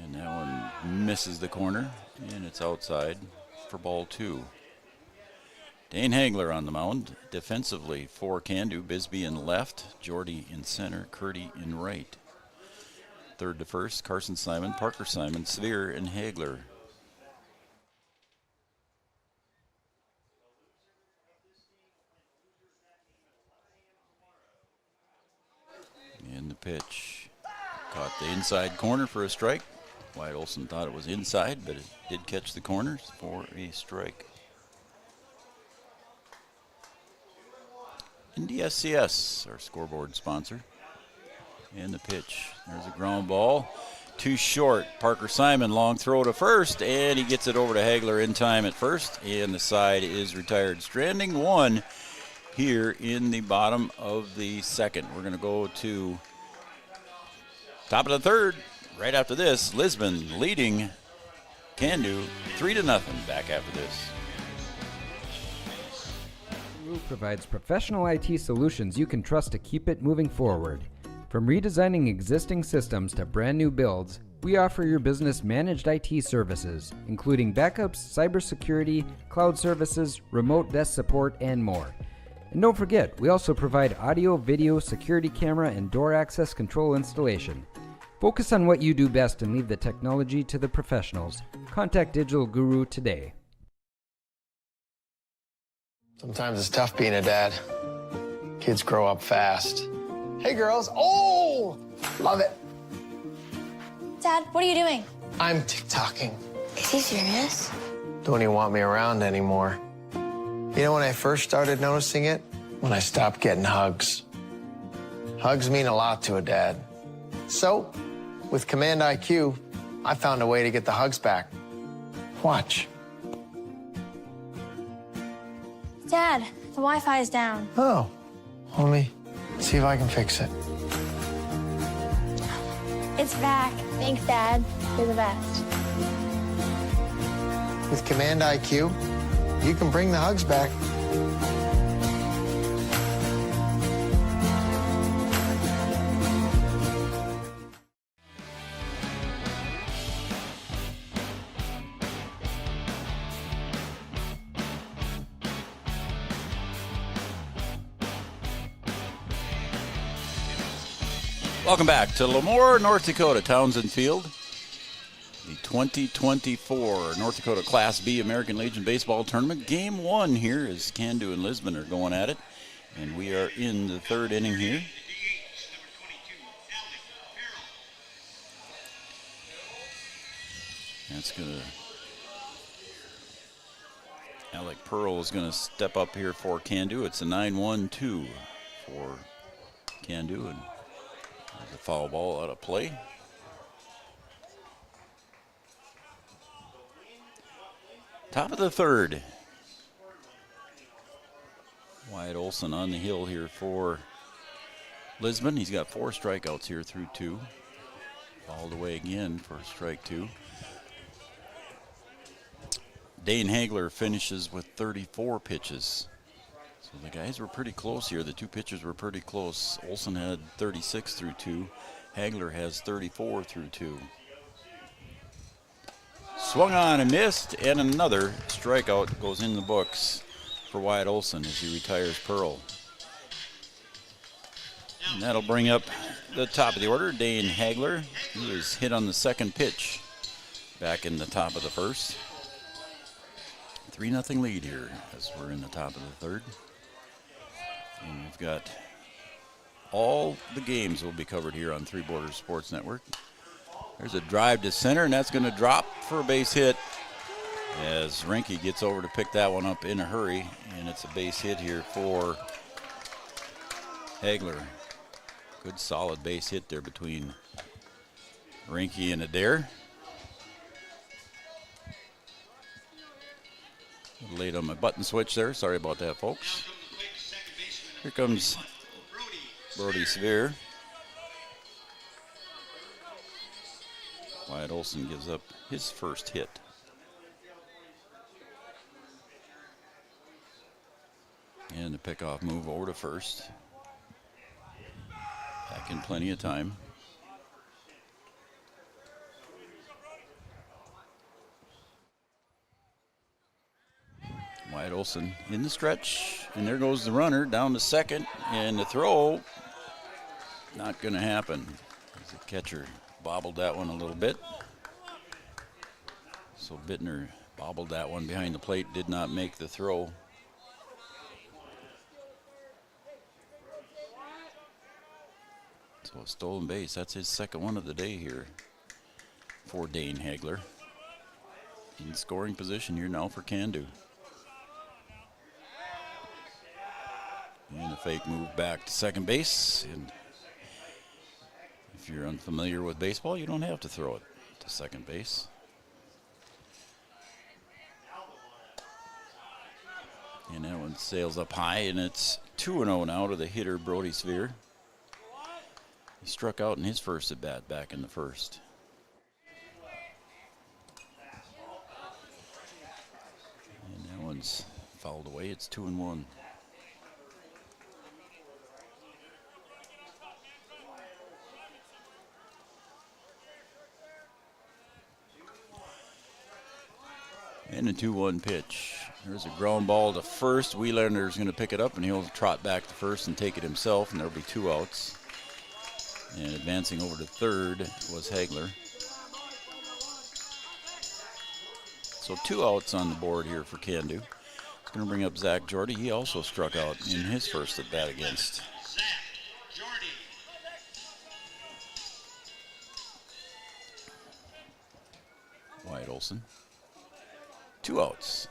Speaker 5: And that one misses the corner, and it's outside for ball 2. Dane Hagler on the mound. Defensively for Cando, Bisbee in left, Jordy in center, Curdy in right. Third to first, Carson Simon, Parker Simon, Severe, and Hagler. And the pitch caught the inside corner for a strike. Wyatt Olson thought it was inside, but it did catch the corners for a strike. NDSCS, our scoreboard sponsor. And the pitch. There's a ground ball. Too short. Parker Simon, long throw to first, and he gets it over to Hagler in time at first, and the side is retired. Stranding one here in the bottom of the second. We're going to go to top of the third. Right after this, Lisbon leading Cando 3-0. Back after this.
Speaker 4: Guru provides professional IT solutions you can trust to keep it moving forward. From redesigning existing systems to brand new builds, we offer your business managed IT services, including backups, cybersecurity, cloud services, remote desk support, and more. And don't forget, we also provide audio, video, security camera, and door access control installation. Focus on what you do best and leave the technology to the professionals. Contact Digital Guru today.
Speaker 8: Sometimes it's tough being a dad. Kids grow up fast. Hey, girls. Oh, love it.
Speaker 9: Dad, what are you doing?
Speaker 8: I'm TikToking.
Speaker 9: Is he serious?
Speaker 8: Don't even want me around anymore. You know when I first started noticing it? When I stopped getting hugs. Hugs mean a lot to a dad. So, with Command IQ, I found a way to get the hugs back. Watch.
Speaker 9: Dad, the Wi-Fi is down.
Speaker 8: Oh, let me see if I can fix it.
Speaker 9: It's back. Thanks, Dad. You're the best.
Speaker 8: With Command IQ, you can bring the hugs back.
Speaker 5: Welcome back to Lemoore, North Dakota, Townsend Field. The 2024 North Dakota Class B American Legion Baseball Tournament. Game one here as Cando and Lisbon are going at it. And we are in the third inning here. That's going to... Alec Pearl is going to step up here for Cando. It's a 9-1-2 for Cando. And there's a foul ball out of play. Top of the third. Wyatt Olson on the hill here for Lisbon. He's got 4 strikeouts here through 2. Fouled away again for strike 2. Dane Hagler finishes with 34 pitches. So the guys were pretty close here. The 2 pitchers were pretty close. Olson had 36 through 2. Hagler has 34 through 2. Swung on and missed, and another strikeout goes in the books for Wyatt Olson as he retires Pearl. And that'll bring up the top of the order, Dane Hagler. He was hit on the second pitch back in the top of the first. 3-0 lead here as we're in the top of the third. And we've got all the games will be covered here on Three Borders Sports Network. There's a drive to center, and that's going to drop for a base hit as Rinke gets over to pick that one up in a hurry, and it's a base hit here for Hagler. Good solid base hit there between Rinke and Adair. Late on my button switch there. Sorry about that, folks. Here comes Brody Severe. Wyatt Olson gives up his first hit. And the pickoff move over to first. Back in plenty of time. Wyatt Olson in the stretch, and there goes the runner down to second, and the throw not going to happen. The catcher bobbled that one a little bit. So Bittner bobbled that one behind the plate, did not make the throw. So a stolen base, that's his second one of the day here for Dane Hagler. In scoring position here now for Cando. And a fake move back to second base. And if you're unfamiliar with baseball, you don't have to throw it to second base. And that one sails up high, and it's 2-0 now to the hitter, Brody Sphere. He struck out in his first at bat back in the first. And that one's fouled away. It's 2-1. And a 2-1 pitch. There's a ground ball to first. Wielander's going to pick it up, and he'll trot back to first and take it himself, and there'll be 2 outs. And advancing over to third was Hagler. So 2 outs on the board here for Cando. It's going to bring up Zach Jordy. He also struck out in his first at bat against.
Speaker 7: Zach Jordy.
Speaker 5: Wyatt Olson. 2 outs.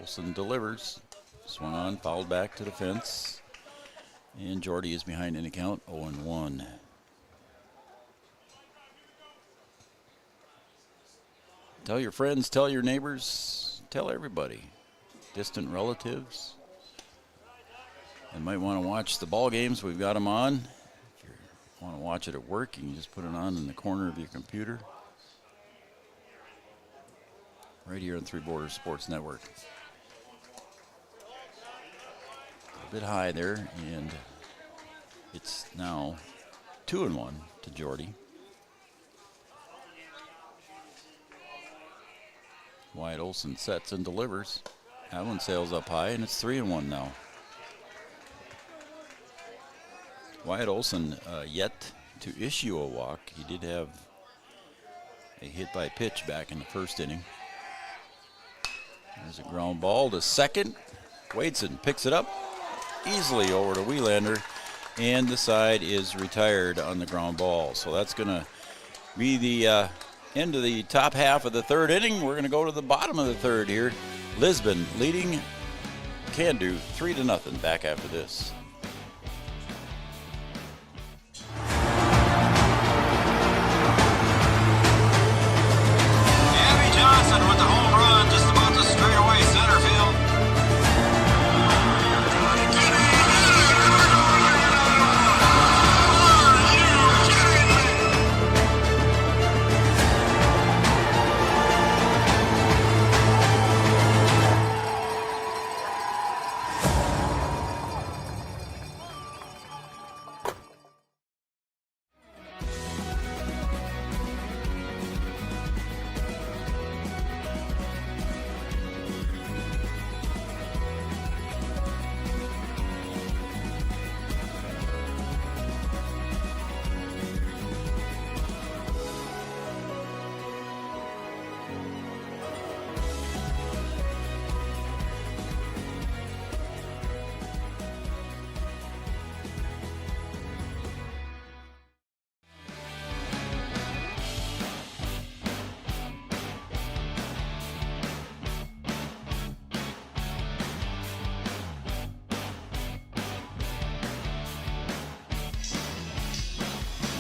Speaker 5: Olson delivers. Swung on, fouled back to the fence. And Jordy is behind in the count, 0-1. Tell your friends, tell your neighbors, tell everybody. Distant relatives. And might want to watch the ball games. We've got them on. If you want to watch it at work, you can just put it on in the corner of your computer. Right here on Three Borders Sports Network. A bit high there, and it's now 2-1 to Jordy. Wyatt Olson sets and delivers. That one sails up high, and it's 3-1 now. Wyatt Olson yet to issue a walk. He did have a hit by pitch back in the first inning. There's a ground ball to second. Wadeson picks it up easily over to Wielander, and the side is retired on the ground ball. So that's going to be the end of the top half of the third inning. We're going to go to the bottom of the third here. Lisbon leading Cando 3-0. Back after this.
Speaker 10: Abby Johnson with the home run, just about to straight away center field.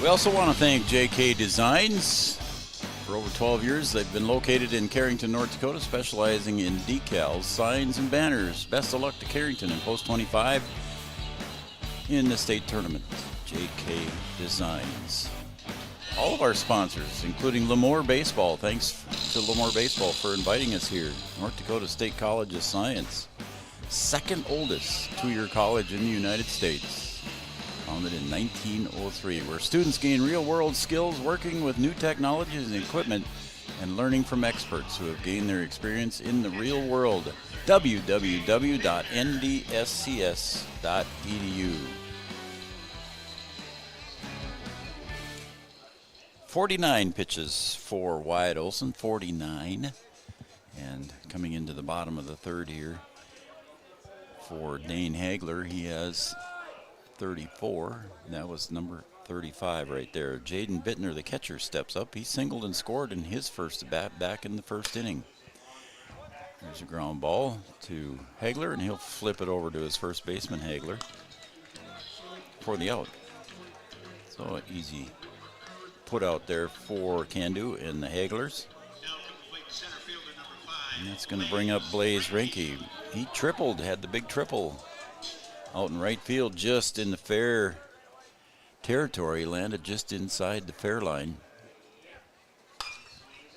Speaker 5: We also want to thank JK Designs. For over 12 years, they've been located in Carrington, North Dakota, specializing in decals, signs, and banners. Best of luck to Carrington in Post 25 in the state tournament. JK Designs. All of our sponsors, including Lemoore Baseball. Thanks to Lemoore Baseball for inviting us here. North Dakota State College of Science. Second oldest two-year college in the United States. Founded in 1903, where students gain real-world skills working with new technologies and equipment and learning from experts who have gained their experience in the real world. www.ndscs.edu. 49 pitches for Wyatt Olson, 49. And coming into the bottom of the third here for Dane Hagler, he has 34. That was number 35 right there. Jaden Bittner, the catcher, steps up. He singled and scored in his first bat back in the first inning. There's a ground ball to Hagler, and he'll flip it over to his first baseman, Hagler, for the out. So an easy put out there for Cando and the Haglers. And that's going to bring up Blaze Rinke. He tripled, had the big triple out in right field, just in the fair territory. Landed just inside the fair line.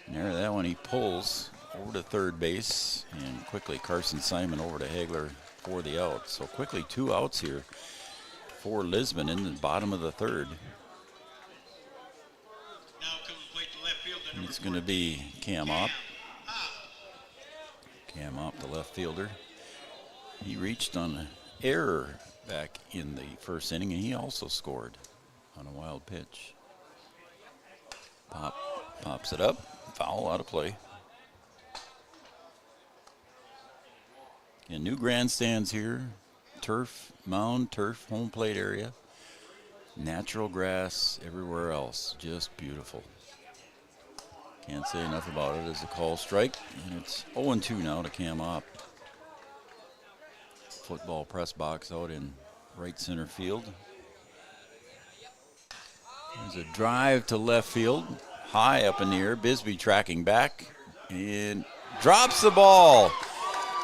Speaker 5: And there, that one he pulls over to third base, and quickly Carson Simon over to Hagler for the out. So quickly 2 outs here for Lisbon in the bottom of the third. And it's going to be Cam Opp. Cam Opp, the left fielder. He reached on an error back in the first inning, and he also scored on a wild pitch. Pops it up. Foul, out of play. And new grandstands here. Turf, mound, turf, home plate area. Natural grass everywhere else. Just beautiful. Can't say enough about it as a call strike. And it's 0-2 now to Cam Opp. Football press box out in right center field. There's a drive to left field. High up in the air. Bisbee tracking back. And drops the ball.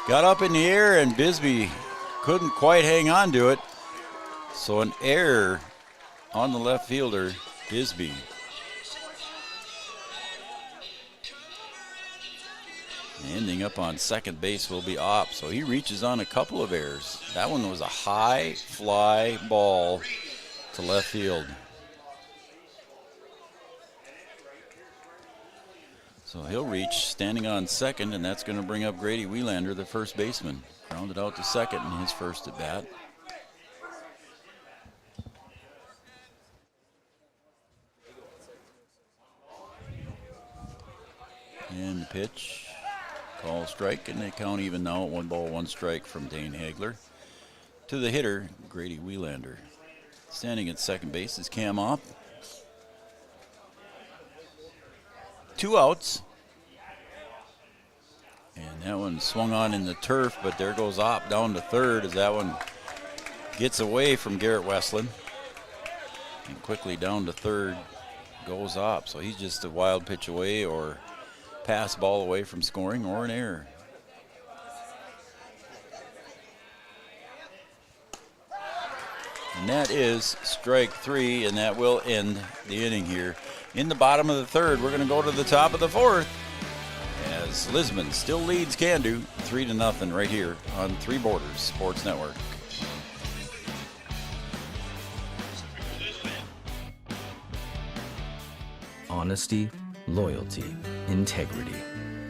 Speaker 5: Got up in the air, and Bisbee couldn't quite hang on to it. So an error on the left fielder, Bisbee. Ending up on second base will be Opp. So he reaches on a couple of errors. That one was a high fly ball to left field. So he'll reach standing on second, and that's going to bring up Grady Wielander, the first baseman. Grounded out to second in his first at bat. And the pitch. Call strike, and they count even now at 1 ball, 1 strike from Dane Hagler. To the hitter, Grady Wielander. Standing at second base is Cam Opp. 2 outs. And that one swung on in the turf, but there goes Opp down to third as that one gets away from Garrett Westland. And quickly down to third goes Opp. So he's just a wild pitch away, or pass ball away from scoring, or an error. And that is strike 3, and that will end the inning here. In the bottom of the third, we're going to go to the top of the fourth as Lisbon still leads Cando 3-0 right here on Three Borders Sports Network.
Speaker 1: Honesty, loyalty, integrity.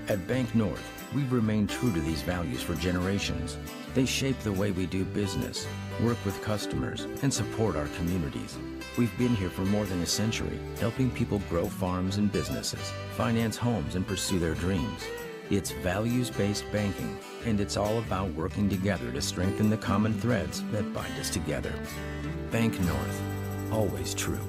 Speaker 1: At Bank North, we've remained true to these values for generations. They shape the way we do business, work with customers, and support our communities. We've been here for more than a century, helping people grow farms and businesses, finance homes, and pursue their dreams. It's values-based banking, and it's all about working together to strengthen the common threads that bind us together. Bank North, always true.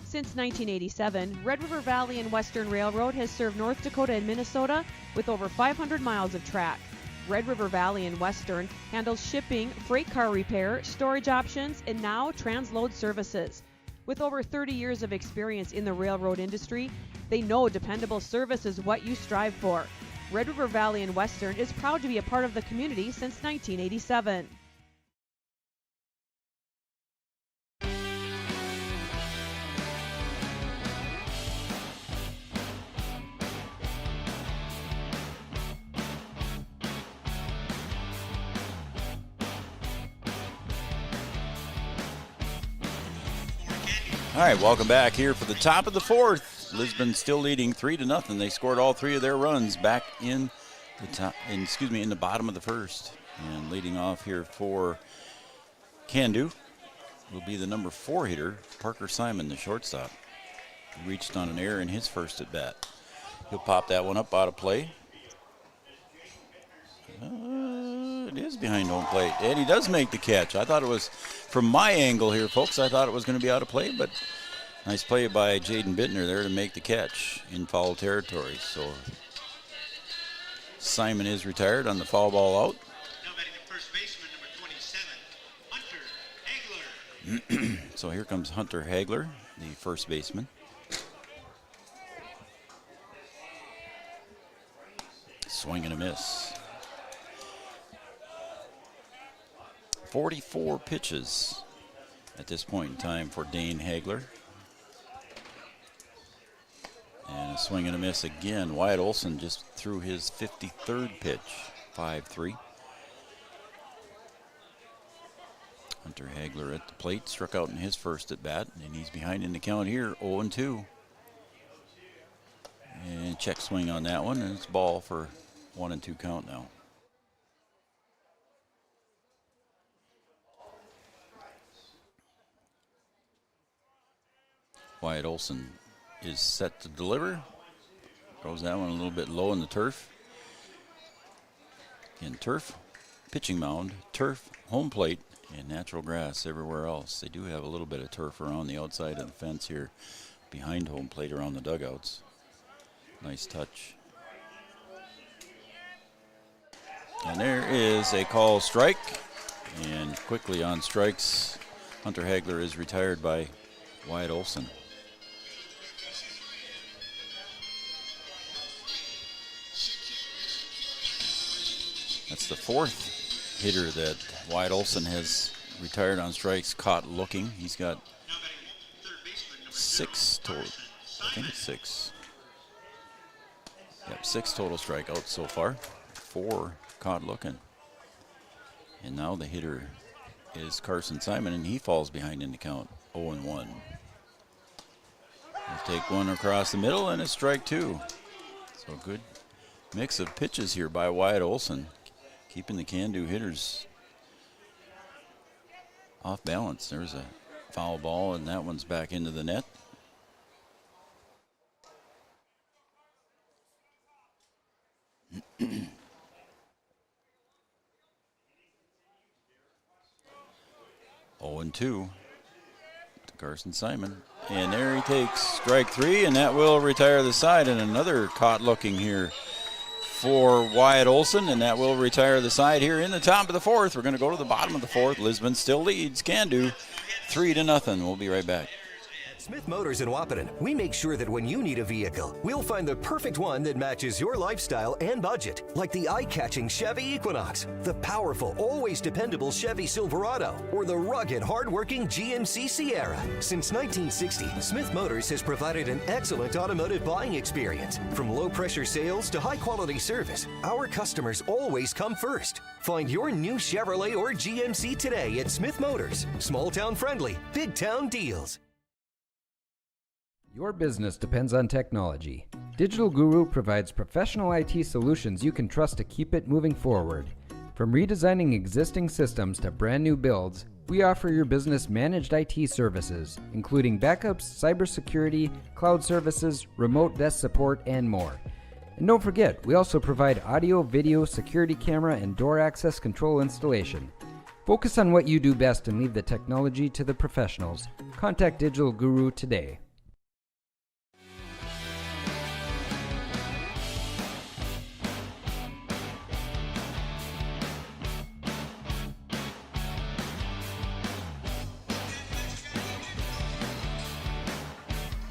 Speaker 2: Since 1987, Red River Valley and Western Railroad has served North Dakota and Minnesota with over 500 miles of track. Red River Valley and Western handles shipping, freight car repair, storage options, and now transload services. With over 30 years of experience in the railroad industry, they know dependable service is what you strive for. Red River Valley and Western is proud to be a part of the community since 1987.
Speaker 5: All right, welcome back here for the top of the fourth. Lisbon still leading 3-0. They scored all three of their runs back in the bottom of the first. And leading off here for Cando will be the number 4 hitter, Parker Simon, the shortstop. He reached on an error in his first at bat. He'll pop that one up out of play. It is behind home plate, and he does make the catch. I thought it was, from my angle here, folks, I thought it was going to be out of play, but nice play by Jaden Bittner there to make the catch in foul territory. So Simon is retired on the foul ball out.
Speaker 7: Now batting the first baseman, number 27, Hunter Hagler.
Speaker 5: So here comes Hunter Hagler, the first baseman. Swing and a miss. 44 pitches at this point in time for Dane Hagler. And a swing and a miss again. Wyatt Olson just threw his 53rd pitch, 5-3. Hunter Hagler at the plate, struck out in his first at bat, and he's behind in the count here, 0-2. And check swing on that one, and it's ball for 1-2 count now. Wyatt Olson is set to deliver. Throws that one a little bit low in the turf. Again, turf, pitching mound, turf, home plate, and natural grass everywhere else. They do have a little bit of turf around the outside of the fence here, behind home plate around the dugouts. Nice touch. And there is a call strike. And quickly on strikes, Hunter Hagler is retired by Wyatt Olson. That's the 4th hitter that Wyatt Olson has retired on strikes, caught looking. He's got 6 total. I think it's 6. Yep, 6 total strikeouts so far. 4 caught looking. And now the hitter is Carson Simon, and he falls behind in the count, 0-1. We'll take one across the middle, and it's strike 2. So good mix of pitches here by Wyatt Olson, keeping the Cando hitters off balance. There's a foul ball, and that one's back into the net. Oh, and 2 to Carson Simon. And there he takes strike 3, and that will retire the side. And another caught looking here for Wyatt Olson, and that will retire the side here in the top of the 4th. We're going to go to the bottom of the 4th. Lisbon still leads Cando 3-0. We'll be right back.
Speaker 3: Smith Motors in Wahpeton, we make sure that when you need a vehicle, we'll find the perfect one that matches your lifestyle and budget. Like the eye-catching Chevy Equinox, the powerful, always dependable Chevy Silverado, or the rugged, hard-working GMC Sierra. Since 1960, Smith Motors has provided an excellent automotive buying experience. From low-pressure sales to high-quality service, our customers always come first. Find your new Chevrolet or GMC today at Smith Motors. Small-town friendly, big-town deals.
Speaker 4: Your business depends on technology. Digital Guru provides professional IT solutions you can trust to keep it moving forward. From redesigning existing systems to brand new builds, we offer your business managed IT services, including backups, cybersecurity, cloud services, remote desk support, and more. And don't forget, we also provide audio, video, security camera, and door access control installation. Focus on what you do best and leave the technology to the professionals. Contact Digital Guru today.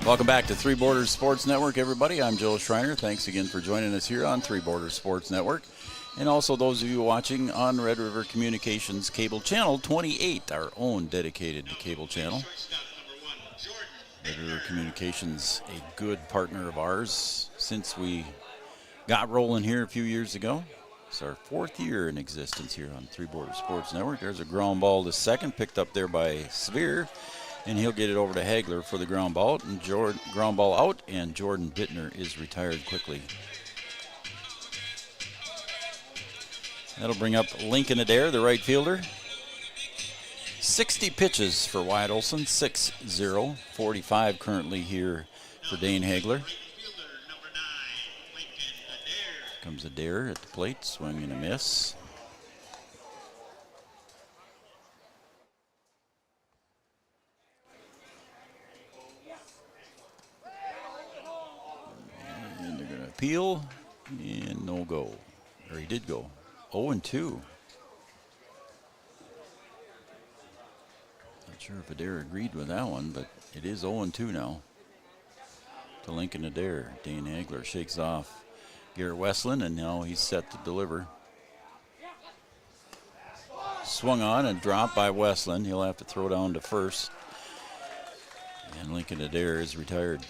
Speaker 5: Welcome back to Three Borders Sports Network, everybody. I'm Joe Schreiner. Thanks again for joining us here on Three Borders Sports Network. And also those of you watching on Red River Communications Cable Channel 28, our own dedicated cable channel. Red River Communications, a good partner of ours since we got rolling here a few years ago. It's our 4th year in existence here on Three Borders Sports Network. There's a ground ball to second, picked up there by Severe. And he'll get it over to Hagler for the ground ball. And ground ball out, and Jordan Bittner is retired quickly. That'll bring up Lincoln Adair, the right fielder. 60 pitches for Wyatt Olson, 6-0. 45 currently here for Dane Hagler. Comes Adair at the plate, swing and a miss. And they're going to appeal, and no go. Or he did go. 0-2. Not sure if Adair agreed with that one, but it is 0-2 now to Lincoln Adair. Dane Hagler shakes off Garrett Westland, and now he's set to deliver. Swung on and dropped by Westland. He'll have to throw down to first. And Lincoln Adair is retired.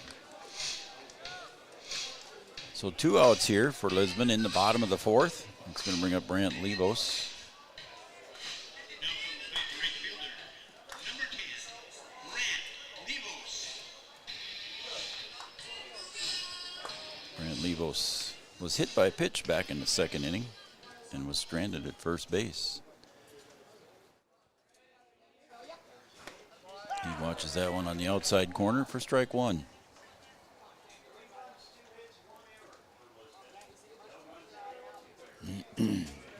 Speaker 5: So 2 outs here for Lisbon in the bottom of the 4th. It's going to bring up Brant Levos. Brant Levos was hit by a pitch back in the 2nd inning and was stranded at first base. He watches that one on the outside corner for strike 1.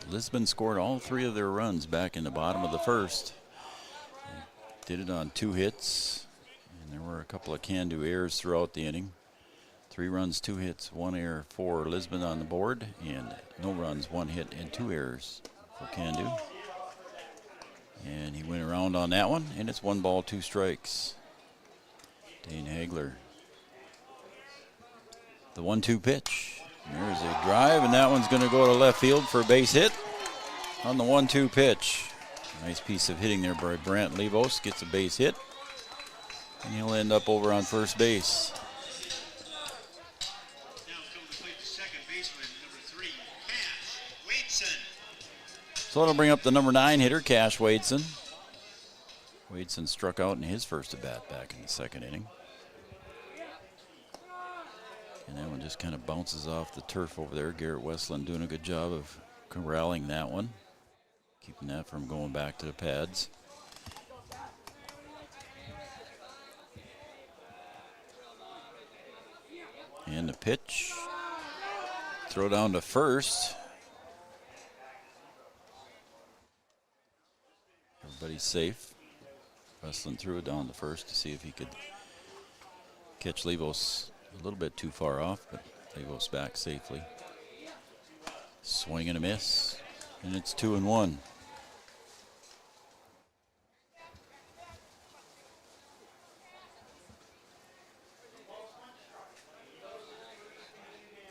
Speaker 5: Lisbon scored all 3 of their runs back in the bottom of the 1st. They did it on 2 hits, and there were a couple of Cando errors throughout the inning. 3 runs, 2 hits, 1 error for Lisbon on the board, and no runs, 1 hit, and 2 errors for Cando. And he went around on that one, and it's 1 ball, 2 strikes. Dane Hagler. The 1-2 pitch. There's a drive, and that one's going to go to left field for a base hit on the 1-2 pitch. Nice piece of hitting there by Brant Levos. Gets a base hit, and he'll end up over on first base.
Speaker 7: Now coming to play the second baseman, number 3, Cash Wadeson.
Speaker 5: So that'll bring up the number 9 hitter, Cash Wadeson. Wadeson struck out in his first at-bat back in the 2nd inning. And that one just kind of bounces off the turf over there. Garrett Westland doing a good job of corralling that one, keeping that from going back to the pads. And the pitch. Throw down to first. Everybody's safe. Westland threw it down to first to see if he could catch Levos a little bit too far off, but Levos back safely. Swing and a miss, and it's 2-1.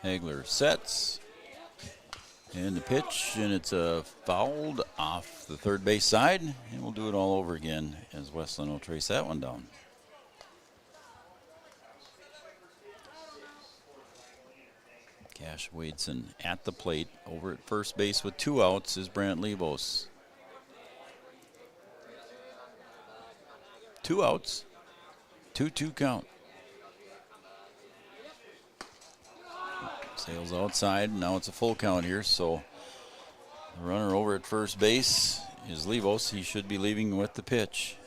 Speaker 5: Hagler sets, and the pitch, and it's fouled off the 3rd base side, and we'll do it all over again as Westland will trace that one down. Cash Wadeson at the plate. Over at first base with 2 outs is Brant Levos. 2 outs. 2-2 count. Sails outside. Now it's a full count here, so the runner over at first base is Levos. He should be leaving with the pitch.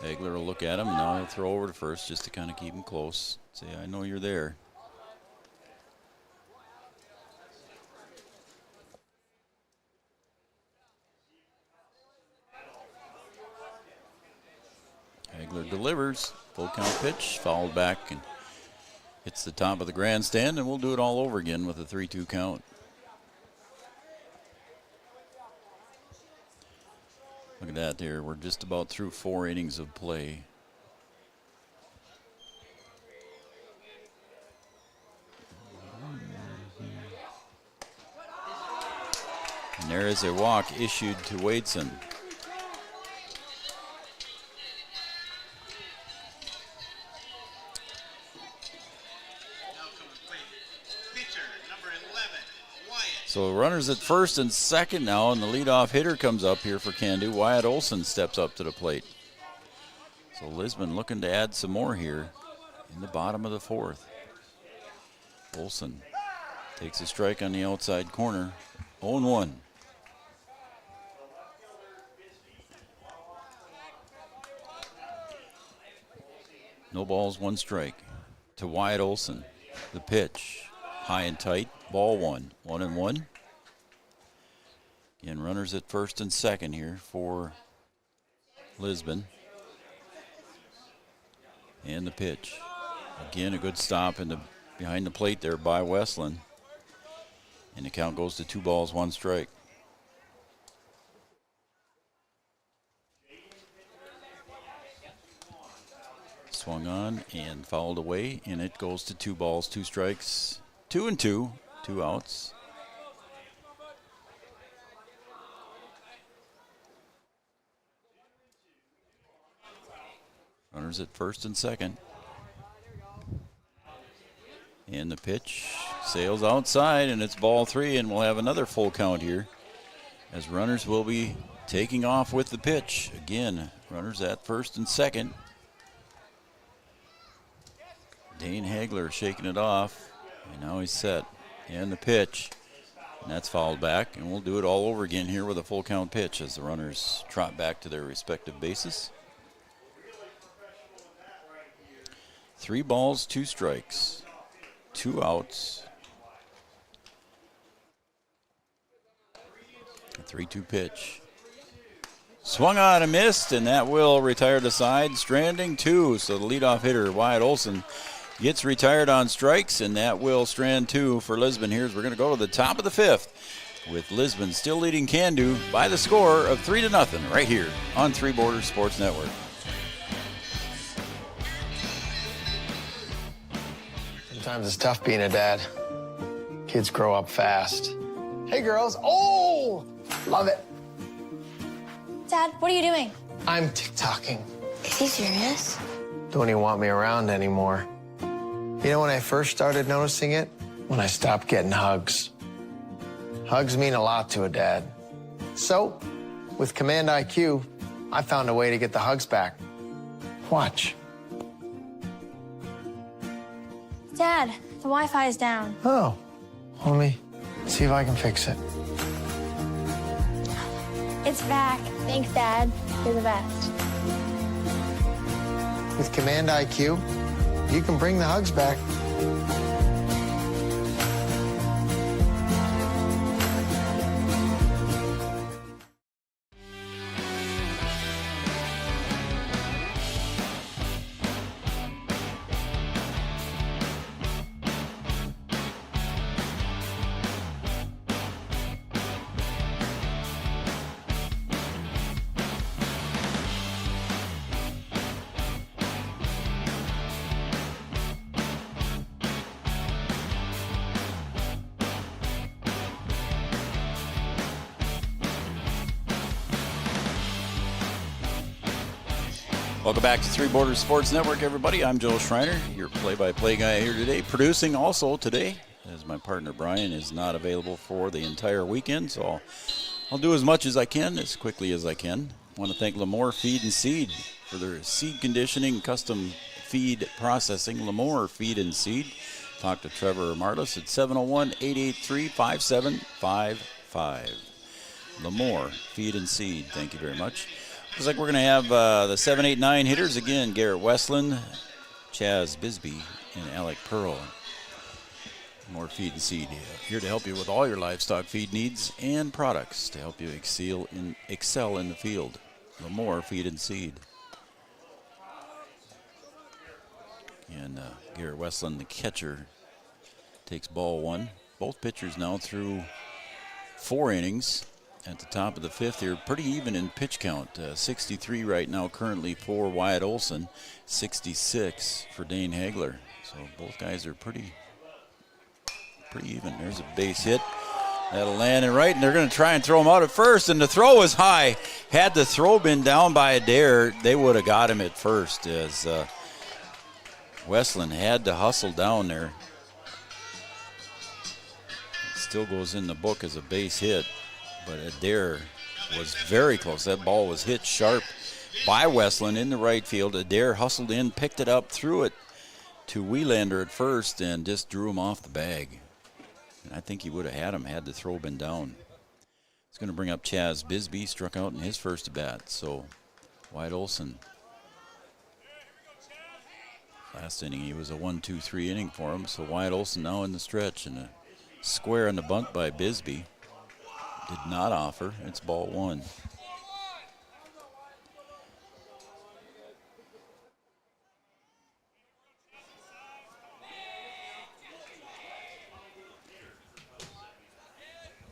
Speaker 5: Hagler will look at him, and now he'll throw over to first just to kind of keep him close. Say, I know you're there. Hagler delivers. Full count pitch, fouled back, and hits the top of the grandstand, and we'll do it all over again with a 3-2 count. Look at that there. We're just about through 4 innings of play. And there is a walk issued to Wadeson.
Speaker 7: Now coming to play pitcher, number 11, Wyatt
Speaker 5: So runners at first and second now, and the leadoff hitter comes up here for Cando. Wyatt Olson steps up to the plate. So Lisbon looking to add some more here in the bottom of the fourth. Olson takes a strike on the outside corner. 0-1. No balls, one strike to Wyatt Olson. The pitch, high and tight, ball one. 1-1. Again, runners at first and second here for Lisbon. And the pitch. Again, a good stop behind the plate there by Westland. And the count goes to 2 balls, 1 strike. Swung on and fouled away, and it goes to 2 balls, 2 strikes. 2-2, 2 outs. Runners at first and second. And the pitch sails outside, and it's ball 3, and we'll have another full count here as runners will be taking off with the pitch. Again, runners at first and second. Dane Hagler shaking it off, and now he's set. And the pitch, and that's fouled back, and we'll do it all over again here with a full count pitch as the runners trot back to their respective bases. 3 balls, 2 strikes, 2 outs. A 3-2 pitch. Swung on and missed, and that will retire the side. Stranding 2, so the leadoff hitter, Wyatt Olson, gets retired on strikes, and that will strand 2 for Lisbon here as we're going to go to the top of the 5th with Lisbon still leading Cando by the score of 3-0 right here on Three Borders Sports Network.
Speaker 8: Sometimes it's tough being a dad. Kids grow up fast. Hey, girls. Oh, love it.
Speaker 9: Dad, what are you doing?
Speaker 8: I'm TikToking.
Speaker 9: Is he serious?
Speaker 8: Don't even want me around anymore. You know when I first started noticing it? When I stopped getting hugs. Hugs mean a lot to a dad. So, with Command IQ, I found a way to get the hugs back. Watch.
Speaker 9: Dad, the Wi-Fi is down.
Speaker 8: Oh, let me see if I can fix it.
Speaker 9: It's back. Thanks, Dad. You're the best.
Speaker 8: With Command IQ, you can bring the hugs back.
Speaker 5: Welcome back to Three Borders Sports Network, everybody. I'm Joe Schreiner, your play-by-play guy here today. Producing also today, as my partner Brian is not available for the entire weekend, so I'll do as much as I can, as quickly as I can. I want to thank Lemoore Feed and Seed for their seed conditioning, custom feed processing. Lemoore Feed and Seed. Talk to Trevor Marlis at 701-883-5755. Lemoore Feed and Seed. Thank you very much. Looks like we're going to have the 7, 8, 9 hitters again. Garrett Westland, Chaz Bisbee, and Alec Pearl. More Feed and Seed here to help you with all your livestock feed needs and products to help you excel in the field. Lemoore Feed and Seed. And Garrett Westland, the catcher, takes ball 1. Both pitchers now through 4 innings. At the top of the 5th here, pretty even in pitch count. 63 right now currently for Wyatt Olson, 66 for Dane Hagler. So both guys are pretty even. There's a base hit. That'll land it right, and they're going to try and throw him out at first, and the throw was high. Had the throw been down by Adair, they would have got him at first, as Westland had to hustle down there. still goes in the book as a base hit, but Adair was very close. That ball was hit sharp by Westland in the right field. Adair hustled in, picked it up, threw it to Wielander at first, and just drew him off the bag. And I think he would have had him had the throw been down. It's going to bring up Chaz Bisbee, struck out in his first at bat. So Wyatt Olson, last inning he was a 1-2-3 inning for him. So Wyatt Olson now in the stretch, and a square on the bunt by Bisbee. Did not offer. It's ball one.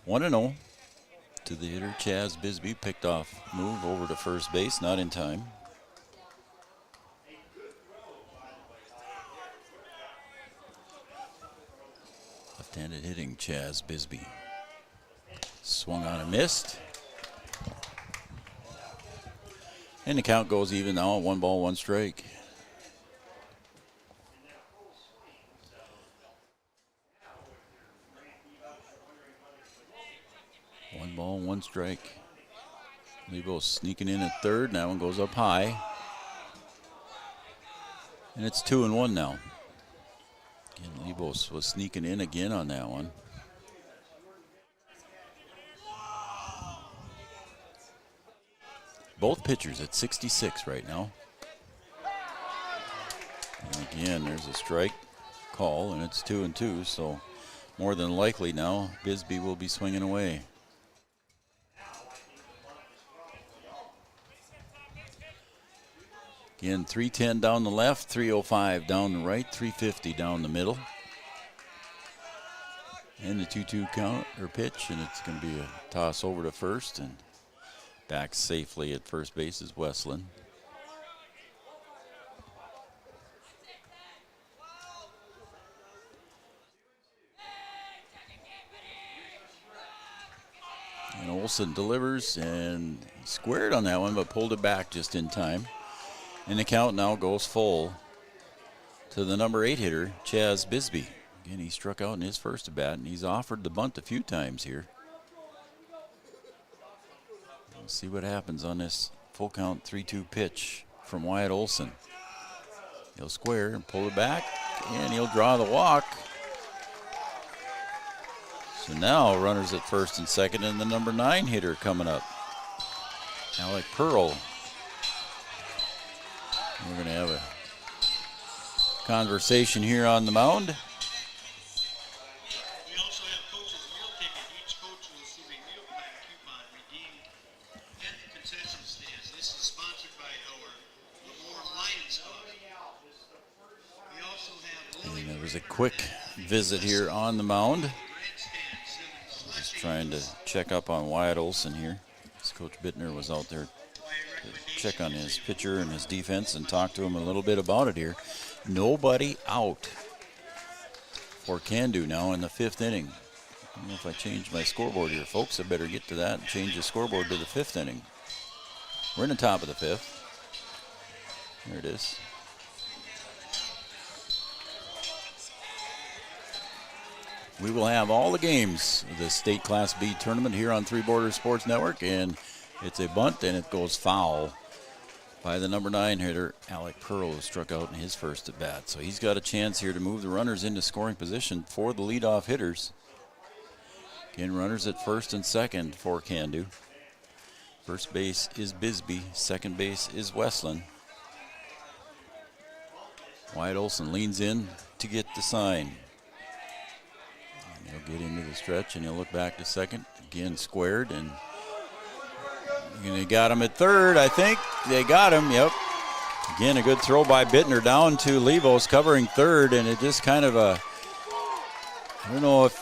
Speaker 5: One and 0 to the hitter Chaz Bisbee. Picked off move over to first base, not in time. Left-handed hitting Chaz Bisbee. Swung on and missed. And the count goes even now, 1 ball, 1 strike. One ball, 1 strike. Lebo sneaking in at third. That one goes up high. And it's 2-1 now. Again, Lebos was sneaking in again on that one. Both pitchers at 66 right now. And again, there's a strike call, and it's 2-2, so more than likely now Bisbee will be swinging away. Again, 310 down the left, 305 down the right, 350 down the middle. And the 2-2 count or pitch, and it's going to be a toss over to first, and back safely at first base is Westland. And Olson delivers, and he squared on that one, but pulled it back just in time. And the count now goes full to the number 8 hitter, Chaz Bisbee. Again, he struck out in his first at bat, and he's offered the bunt a few times here. We'll see what happens on this full count 3-2 pitch from Wyatt Olson. He'll square and pull it back, and he'll draw the walk. So now runners at first and second, and the number 9 hitter coming up, Alec Pearl. We're going to have a conversation here on the mound.
Speaker 7: We also have coach's meal ticket. Each coach will receive a meal plan coupon redeemed at the concession stands. This is sponsored by our Lamore Lions Club. We also have Lily.
Speaker 5: And there was a quick visit here on the mound. Just trying to check up on Wyatt Olson here. As Coach Bittner was out there to check on his pitcher and his defense and talk to him a little bit about it here. Nobody out for Cando now in the 5th inning. I don't know if I changed my scoreboard here, folks. I better get to that and change the scoreboard to the 5th inning. We're in the top of the 5th. There it is. We will have all the games of the State Class B tournament here on Three Borders Sports Network, and it's a bunt, and it goes foul by the number 9 hitter, Alec Pearl, who struck out in his first at bat. So he's got a chance here to move the runners into scoring position for the leadoff hitters. Again, runners at first and second for Cando. First base is Bisbee. Second base is Westland. Wyatt Olson leans in to get the sign. And he'll get into the stretch, and he'll look back to second. Again, squared, and they got him at third, I think. They got him, yep. Again, a good throw by Bittner down to Levos covering third, and it just kind of I don't know if,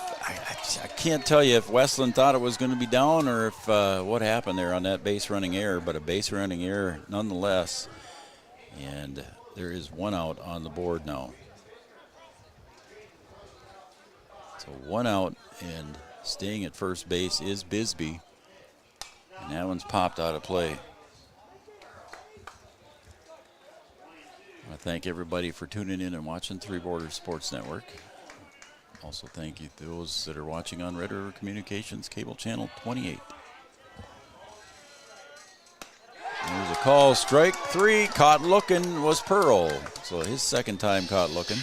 Speaker 5: I can't tell you if Westland thought it was going to be down or if what happened there on that base running error, but a base running error nonetheless. And there is 1 out on the board now. So 1 out, and staying at first base is Bisbee. And that one's popped out of play. I want to thank everybody for tuning in and watching Three Borders Sports Network. Also, thank you to those that are watching on Red River Communications Cable Channel 28. There's a call, strike 3, caught looking was Pearl. So his second time caught looking.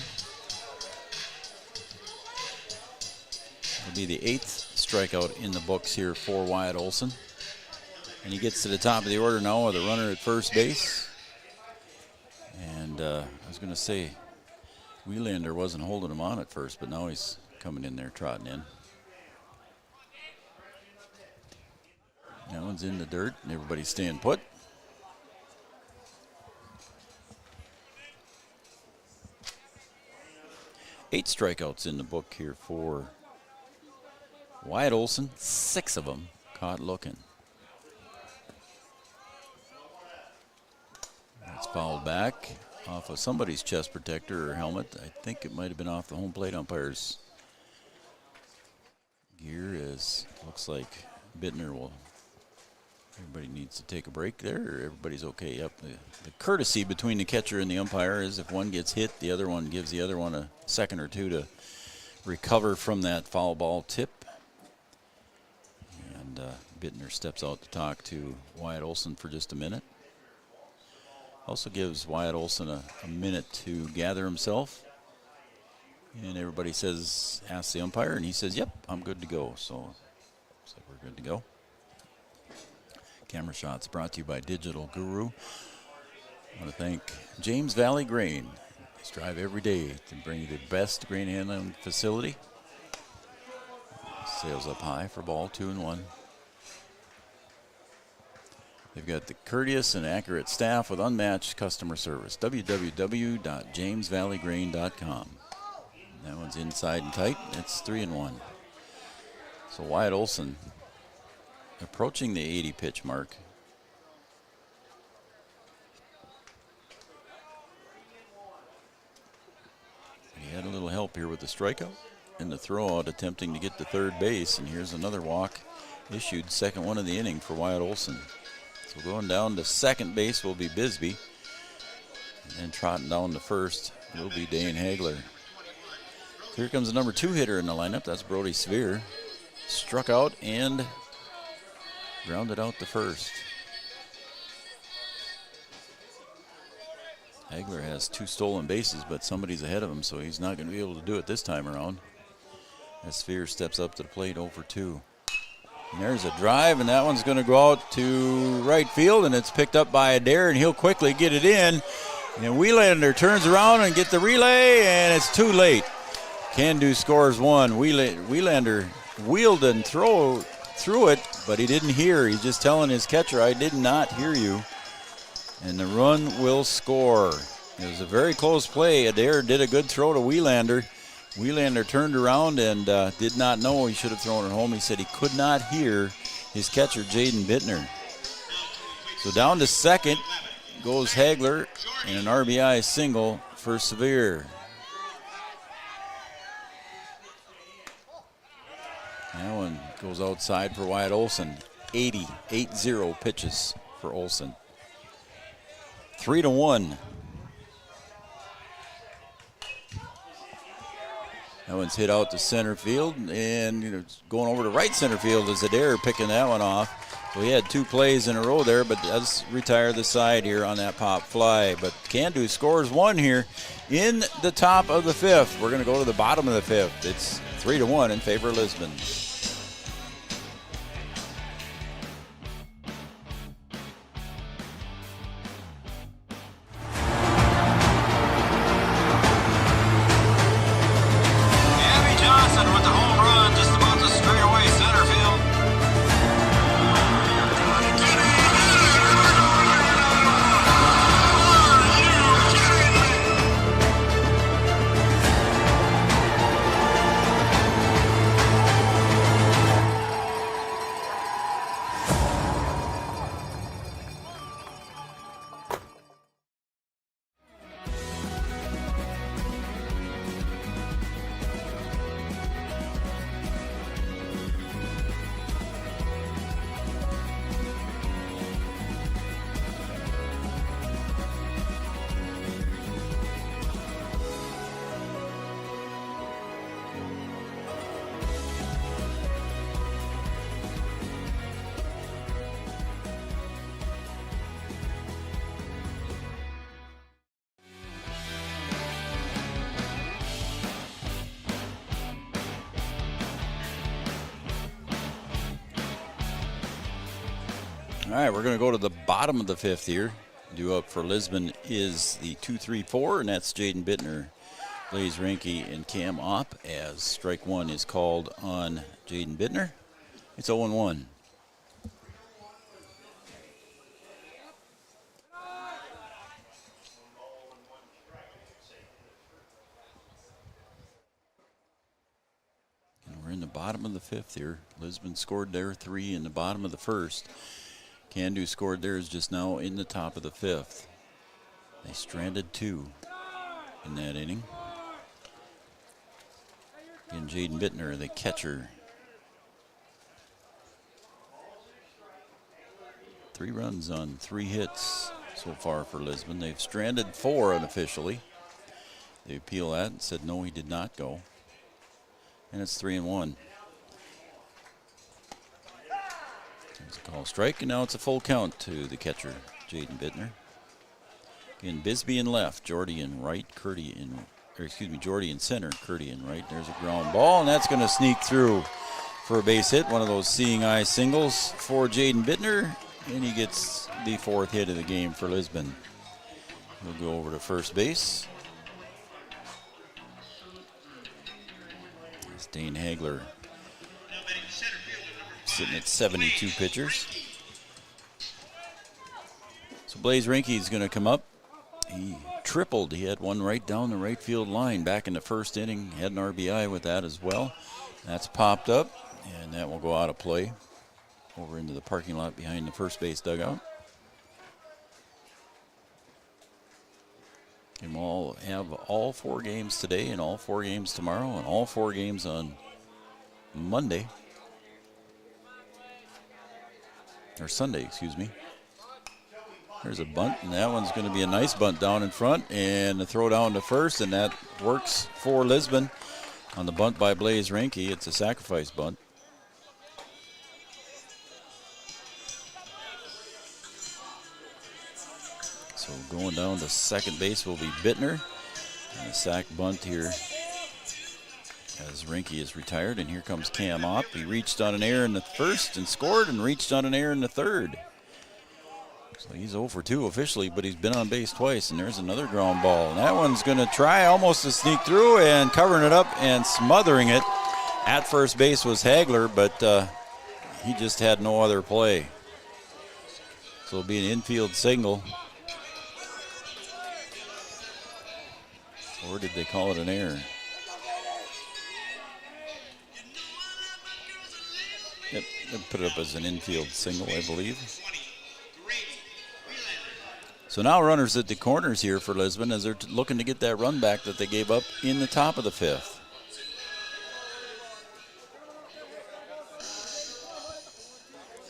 Speaker 5: It'll be the 8th strikeout in the books here for Wyatt Olson. And he gets to the top of the order now with a runner at first base. And I was going to say, Wheelander wasn't holding him on at first, but now he's coming in there, trotting in. That one's in the dirt, and everybody's staying put. Eight strikeouts in the book here for Wyatt Olson. 6 of them caught looking. That's fouled back off of somebody's chest protector or helmet. I think it might have been off the home plate umpire's gear. As looks like Bittner will. Everybody needs to take a break there, or everybody's okay. Yep. The courtesy between the catcher and the umpire is if one gets hit, the other one gives the other one a second or two to recover from that foul ball tip. And Bittner steps out to talk to Wyatt Olson for just a minute. Also gives Wyatt Olson a minute to gather himself. And everybody asks the umpire, and he says, yep, I'm good to go. So looks like we're good to go. Camera shots brought to you by Digital Guru. I want to thank James Valley Grain. They strive every day to bring you the best grain handling facility. Sales up high for ball 2-1. They've got the courteous and accurate staff with unmatched customer service. www.jamesvalleygrain.com. That one's inside and tight. It's 3-1. So Wyatt Olson approaching the 80 pitch mark. He had a little help here with the strikeout and the throw out, attempting to get to third base. And here's another walk issued, second one of the inning for Wyatt Olson. So going down to second base will be Bisbee. And then trotting down to first will be Dane Hagler. So here comes the number 2 hitter in the lineup. That's Brody Sveer. Struck out and grounded out to first. Hagler has 2 stolen bases, but somebody's ahead of him, so he's not going to be able to do it this time around. As Sveer steps up to the plate 0 for 2. And there's a drive, and that one's going to go out to right field, and it's picked up by Adair, and he'll quickly get it in. And Wheelander turns around and get the relay, and it's too late. Cando scores 1. Wheelander wheeled and threw it, but he didn't hear. He's just telling his catcher, I did not hear you. And the run will score. It was a very close play. Adair did a good throw to Wheelander. Wheelander turned around and did not know he should have thrown it home. He said he could not hear his catcher, Jaden Bittner. So down to second goes Hagler, and an RBI single for Sveer. That one goes outside for Wyatt Olson. 80 pitches for Olson. 3-1. That one's hit out to center field, and going over to right center field is Adair picking that one off. So he had 2 plays in a row there, but does retire the side here on that pop fly. But Cando scores 1 here in the top of the 5th. We're going to go to the bottom of the 5th. It's 3-1 in favor of Lisbon. right, we're going to go to the bottom of the 5th here. Due up for Lisbon is the 2-3-4, and that's Jaden Bittner, Blaze Rinke, and Cam Opp, as strike one is called on Jaden Bittner. It's 0-1. And we're in the bottom of the 5th here. Lisbon scored their 3 in the bottom of the 1st. Cando scored theirs just now in the top of the 5th. They stranded 2 in that inning. And Jaden Bittner, the catcher. 3 runs on 3 hits so far for Lisbon. They've stranded 4 unofficially. They appeal that and said no, he did not go. And it's 3-1. It's a call strike, and now it's a full count to the catcher, Jaden Bittner. Again, Bisbee in left, Jordy in right, Jordy in center, Curdy in right. There's a ground ball, and that's going to sneak through for a base hit. One of those seeing eye singles for Jaden Bittner, and he gets the 4th hit of the game for Lisbon. He'll go over to first base. It's Dane Hagler, sitting at 72 pitchers. So Blaze Rinke is going to come up. He tripled. He had one right down the right field line back in the 1st inning. Had an RBI with that as well. That's popped up, and that will go out of play over into the parking lot behind the first base dugout. And we'll have all 4 games today and all 4 games tomorrow and all 4 games on Monday. Or Sunday, excuse me. There's a bunt, and that one's going to be a nice bunt down in front, and a throw down to first, and that works for Lisbon. On the bunt by Blaze Rinke, it's a sacrifice bunt. So going down to second base will be Bittner, and a sac bunt here as Rinke is retired, and here comes Cam Opp. He reached on an error in the 1st and scored, and reached on an error in the 3rd. So he's 0 for 2 officially, but he's been on base twice, and there's another ground ball. And that one's going to try almost to sneak through, and covering it up and smothering it at first base was Hagler, but he just had no other play. So it'll be an infield single. Or did they call it an error? Yep, they put it up as an infield single, I believe. So now runners at the corners here for Lisbon as they're looking to get that run back that they gave up in the top of the 5th.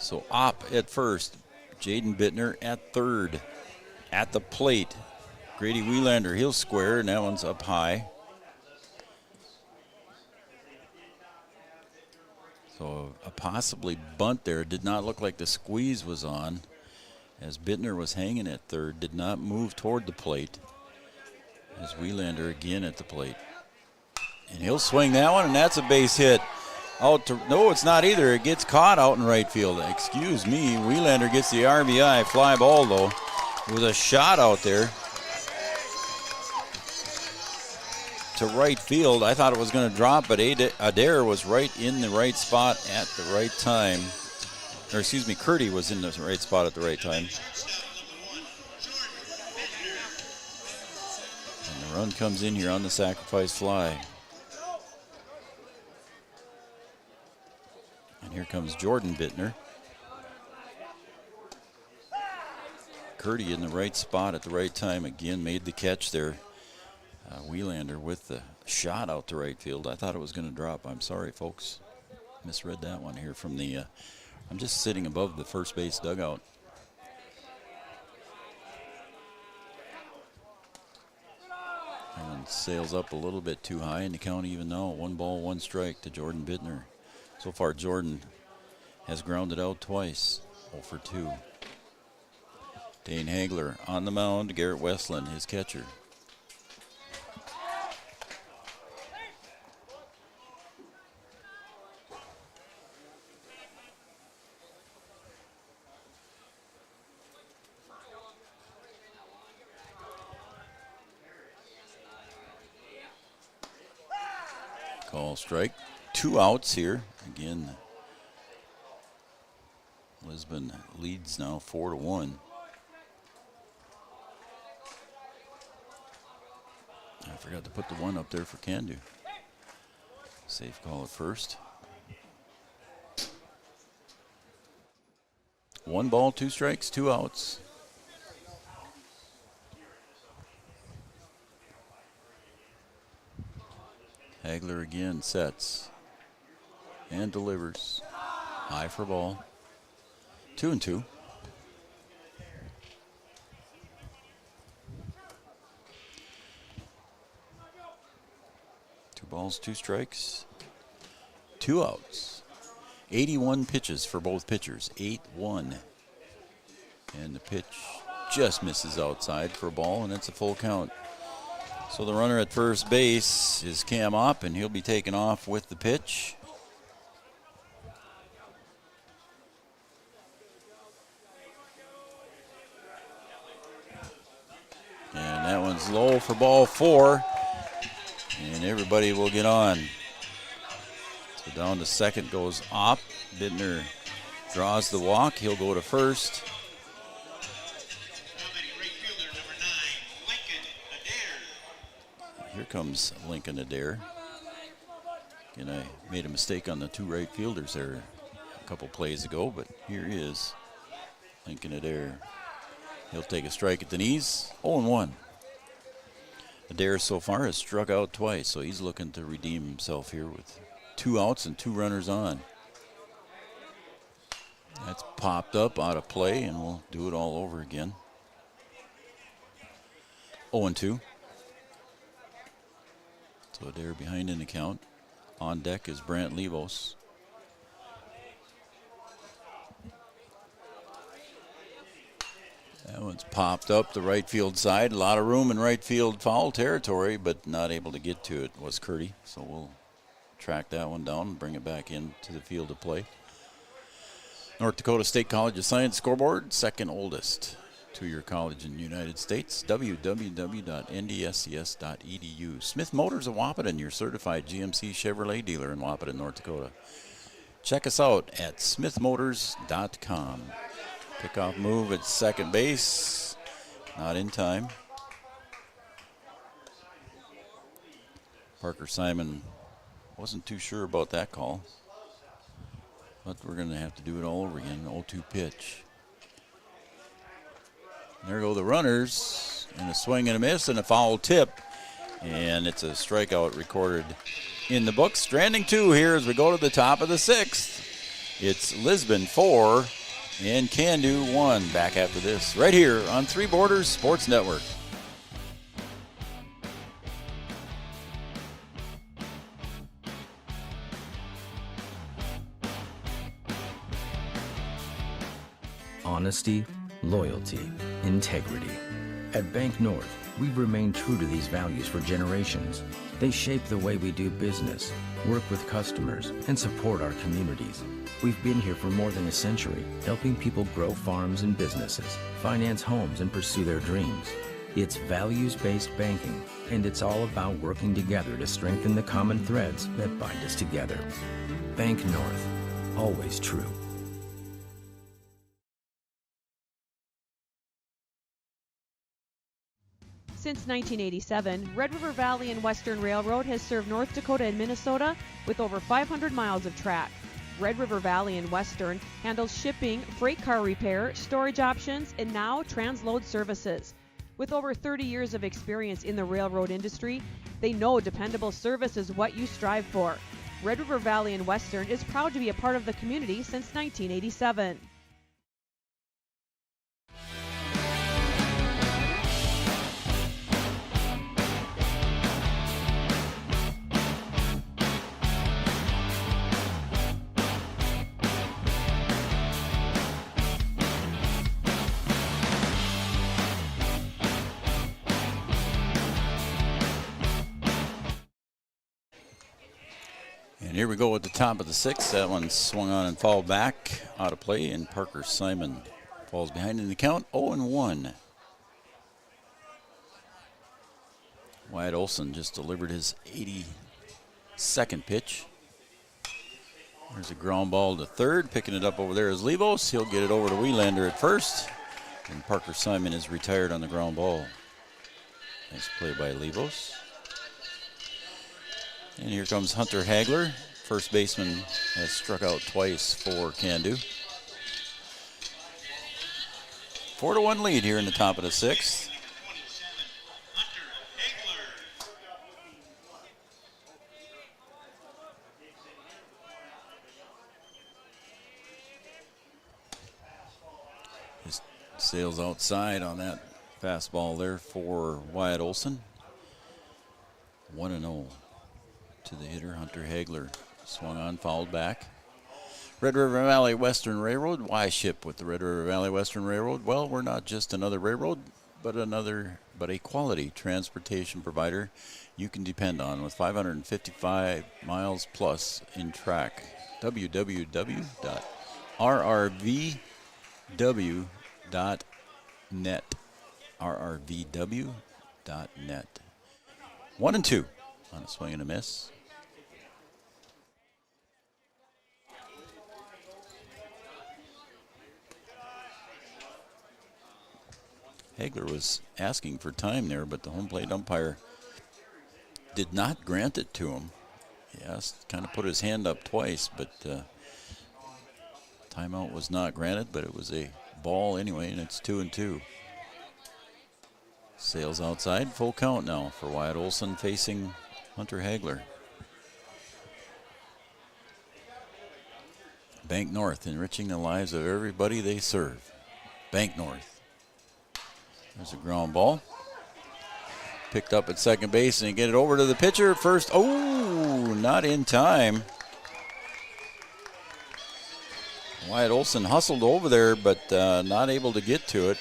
Speaker 5: So Opp at first, Jaden Bittner at 3rd. At the plate, Grady Wielander, he'll square, and that one's up high. So a possibly bunt there. Did not look like the squeeze was on, as Bittner was hanging at 3rd, did not move toward the plate. As Wielander again at the plate. And he'll swing that one, and that's a base hit. Out to, no, it's not either. It gets caught out in right field. Excuse me. Wielander gets the RBI. Fly ball, though. With a shot out there to right field. I thought it was going to drop, but Adair was right in the right spot at the right time. Or excuse me, Curdy was in the right spot at the right time. And the run comes in here on the sacrifice fly. And here comes Jordan Bittner. Curdy in the right spot at the right time again, made the catch there. Wielander with the shot out to right field. I thought it was going to drop. I'm sorry, folks. Misread that one here from the, I'm just sitting above the first base dugout. And sails up a little bit too high in the count even now. 1 ball, 1 strike to Jordan Bittner. So far, Jordan has grounded out twice, 0 for 2. Dane Hagler on the mound, Garrett Westland, his catcher. Ball strike. 2 outs here. Again, Lisbon leads now 4-1. I forgot to put the 1 up there for Cando. Safe call at first. 1 ball, 2 strikes, 2 outs. Hagler again sets and delivers. High for ball. 2-2. 2 balls, 2 strikes, 2 outs. 81 pitches for both pitchers. 8-1. And the pitch just misses outside for a ball, and it's a full count. So the runner at first base is Cam Opp, and he'll be taken off with the pitch. And that one's low for ball 4. And everybody will get on. So down to second goes Opp. Bittner draws the walk. He'll go to first. Here comes Lincoln Adair. And I made a mistake on the 2 right fielders there a couple plays ago, but here he is, Lincoln Adair. He'll take a strike at the knees. 0-1. Adair so far has struck out twice, so he's looking to redeem himself here with 2 outs and 2 runners on. That's popped up out of play, and we'll do it all over again. 0-2. So Adair behind in the count. On deck is Brant Levos. That one's popped up the right field side. A lot of room in right field foul territory, but not able to get to it was Curdy. So we'll track that one down and bring it back into the field of play. North Dakota State College of Science scoreboard, second oldest two-year college in the United States, www.ndscs.edu. Smith Motors of Wahpeton, your certified GMC Chevrolet dealer in Wahpeton, North Dakota. Check us out at smithmotors.com. Pickoff move at second base, not in time. Parker Simon wasn't too sure about that call, but we're going to have to do it all over again. 0-2 pitch. There go the runners, and a swing and a miss and a foul tip, and it's a strikeout recorded in the books. Stranding 2 here as we go to the top of the 6th. It's Lisbon 4 and Cando 1. Back after this right here on Three Borders Sports Network.
Speaker 1: Honesty, loyalty, integrity. At Bank North, we've remained true to these values for generations. They shape the way we do business, work with customers, and support our communities. We've been here for more than a century, helping people grow farms and businesses, finance homes, and pursue their dreams. It's values-based banking, and it's all about working together to strengthen the common threads that bind us together. Bank North, always true.
Speaker 2: Since 1987, Red River Valley and Western Railroad has served North Dakota and Minnesota with over 500 miles of track. Red River Valley and Western handles shipping, freight car repair, storage options, and now transload services. With over 30 years of experience in the railroad industry, they know dependable service is what you strive for. Red River Valley and Western is proud to be a part of the community since 1987.
Speaker 5: And here we go at the top of the 6th. That one swung on and fouled back out of play, and Parker Simon falls behind in the count, 0-1. Wyatt Olson just delivered his second pitch. There's a ground ball to third. Picking it up over there is Levos. He'll get it over to Wielander at first. And Parker Simon is retired on the ground ball. Nice play by Levos. And here comes Hunter Hagler. First baseman has struck out twice for Cando. 4-1 lead here in the top of the sixth. His sails outside on that fastball there for Wyatt Olson. 1-0 to the hitter, Hunter Hagler. Swung on, fouled back. Red River Valley Western Railroad. Why ship with the Red River Valley Western Railroad? Well, we're not just another railroad, but a quality transportation provider you can depend on with 555 miles plus in track. www.rrvw.net. rrvw.net. 1-2 on a swing and a miss. Hagler was asking for time there, but the home plate umpire did not grant it to him. He asked, kind of put his hand up twice, but timeout was not granted, but it was a ball anyway, and it's 2-2. Sails outside, full count now for Wyatt Olson facing Hunter Hagler. Bank North, enriching the lives of everybody they serve. Bank North. There's a ground ball. Picked up at second base and get it over to the pitcher at first. Oh, not in time. Wyatt Olson hustled over there, but not able to get to it.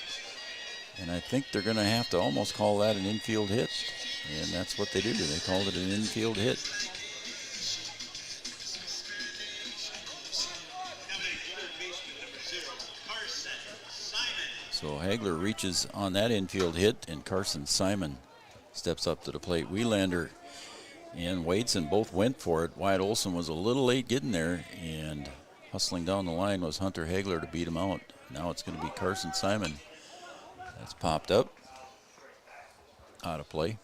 Speaker 5: And I think they're going to have to almost call that an infield hit. And that's what they do. They called it an infield hit. So Hagler reaches on that infield hit, and Carson Simon steps up to the plate. Wielander and Wadeson both went for it. Wyatt Olson was a little late getting there, and hustling down the line was Hunter Hagler to beat him out. Now it's going to be Carson Simon. That's popped up. Out of play.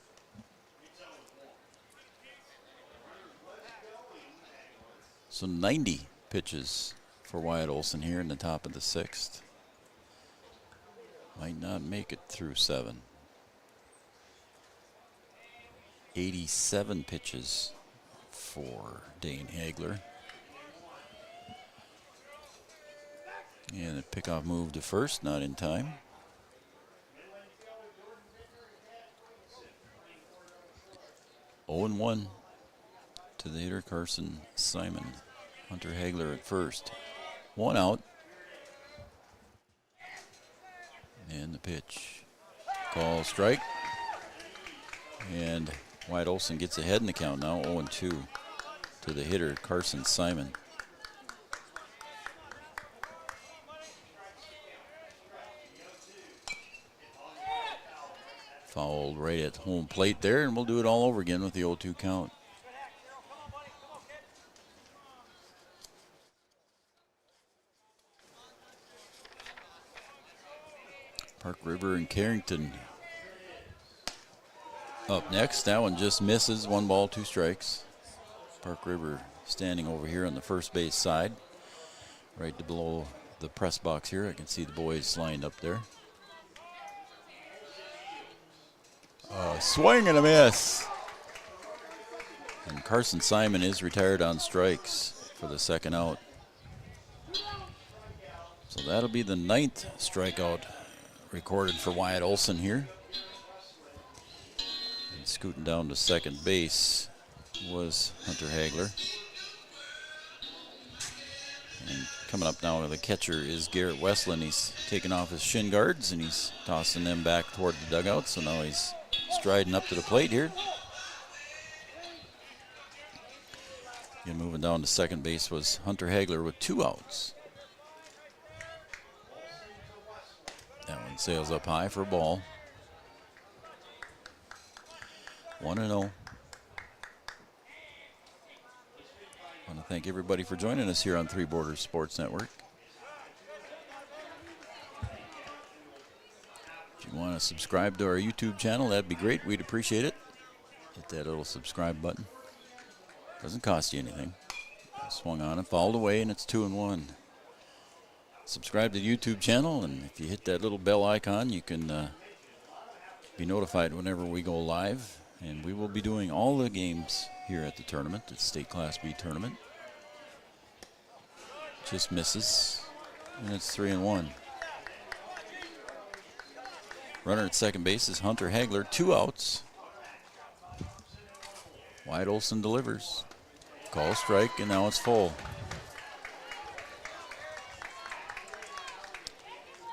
Speaker 5: So 90 pitches for Wyatt Olson here in the top of the sixth. Might not make it through 7. 87 pitches for Dane Hagler. And a pickoff move to first, not in time. Oh and 1 to the hitter, Carson Simon. Hunter Hagler at first. 1 out. And the pitch. Call strike. And Wyatt Olson gets ahead in the count now, 0-2 to the hitter, Carson Simon. Fouled right at home plate there, and we'll do it all over again with the 0-2 count. Park River and Carrington up next. That one just misses. 1 ball, 2 strikes. Park River standing over here on the first base side, right below the press box here. I can see the boys lined up there. Swing and a miss. And Carson Simon is retired on strikes for the second out. So that'll be the 9th strikeout recorded for Wyatt Olson here. And scooting down to second base was Hunter Hagler. And coming up now, the catcher is Garrett Westland. He's taking off his shin guards and he's tossing them back toward the dugout. So now he's striding up to the plate here. And moving down to second base was Hunter Hagler with 2 outs. That one sails up high for a ball. 1-0. Thank everybody for joining us here on Three Borders Sports Network. If you want to subscribe to our YouTube channel, that'd be great. We'd appreciate it. Hit that little subscribe button. Doesn't cost you anything. Swung on and fouled away, and it's 2-1. Subscribe to the YouTube channel, and if you hit that little bell icon, you can be notified whenever we go live. And we will be doing all the games here at the tournament, the State Class B tournament. Just misses, and it's 3-1. Runner at second base is Hunter Hagler, 2 outs. Wyatt Olson delivers. Call strike, and now it's full.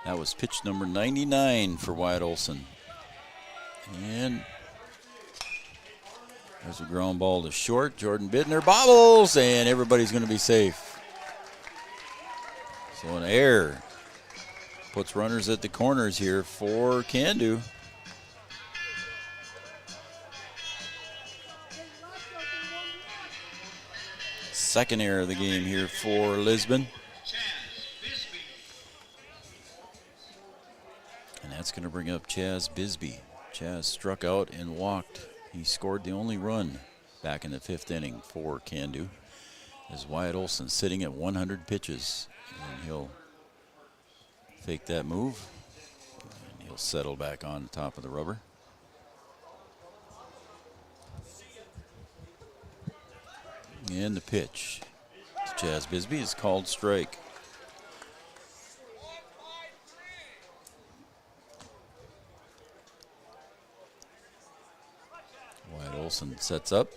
Speaker 5: That was pitch number 99 for Wyatt Olson. And there's a ground ball to short. Jordan Bidner bobbles, and everybody's going to be safe. So an error puts runners at the corners here for Cando. Second error of the game here for Lisbon. And that's going to bring up Chaz Bisbee. Chaz struck out and walked. He scored the only run back in the 5th inning for Cando. As Wyatt Olson sitting at 100 pitches. And he'll fake that move. And he'll settle back on the top of the rubber. And the pitch to Chaz Bisbee is called strike. Wyatt Olson sets up.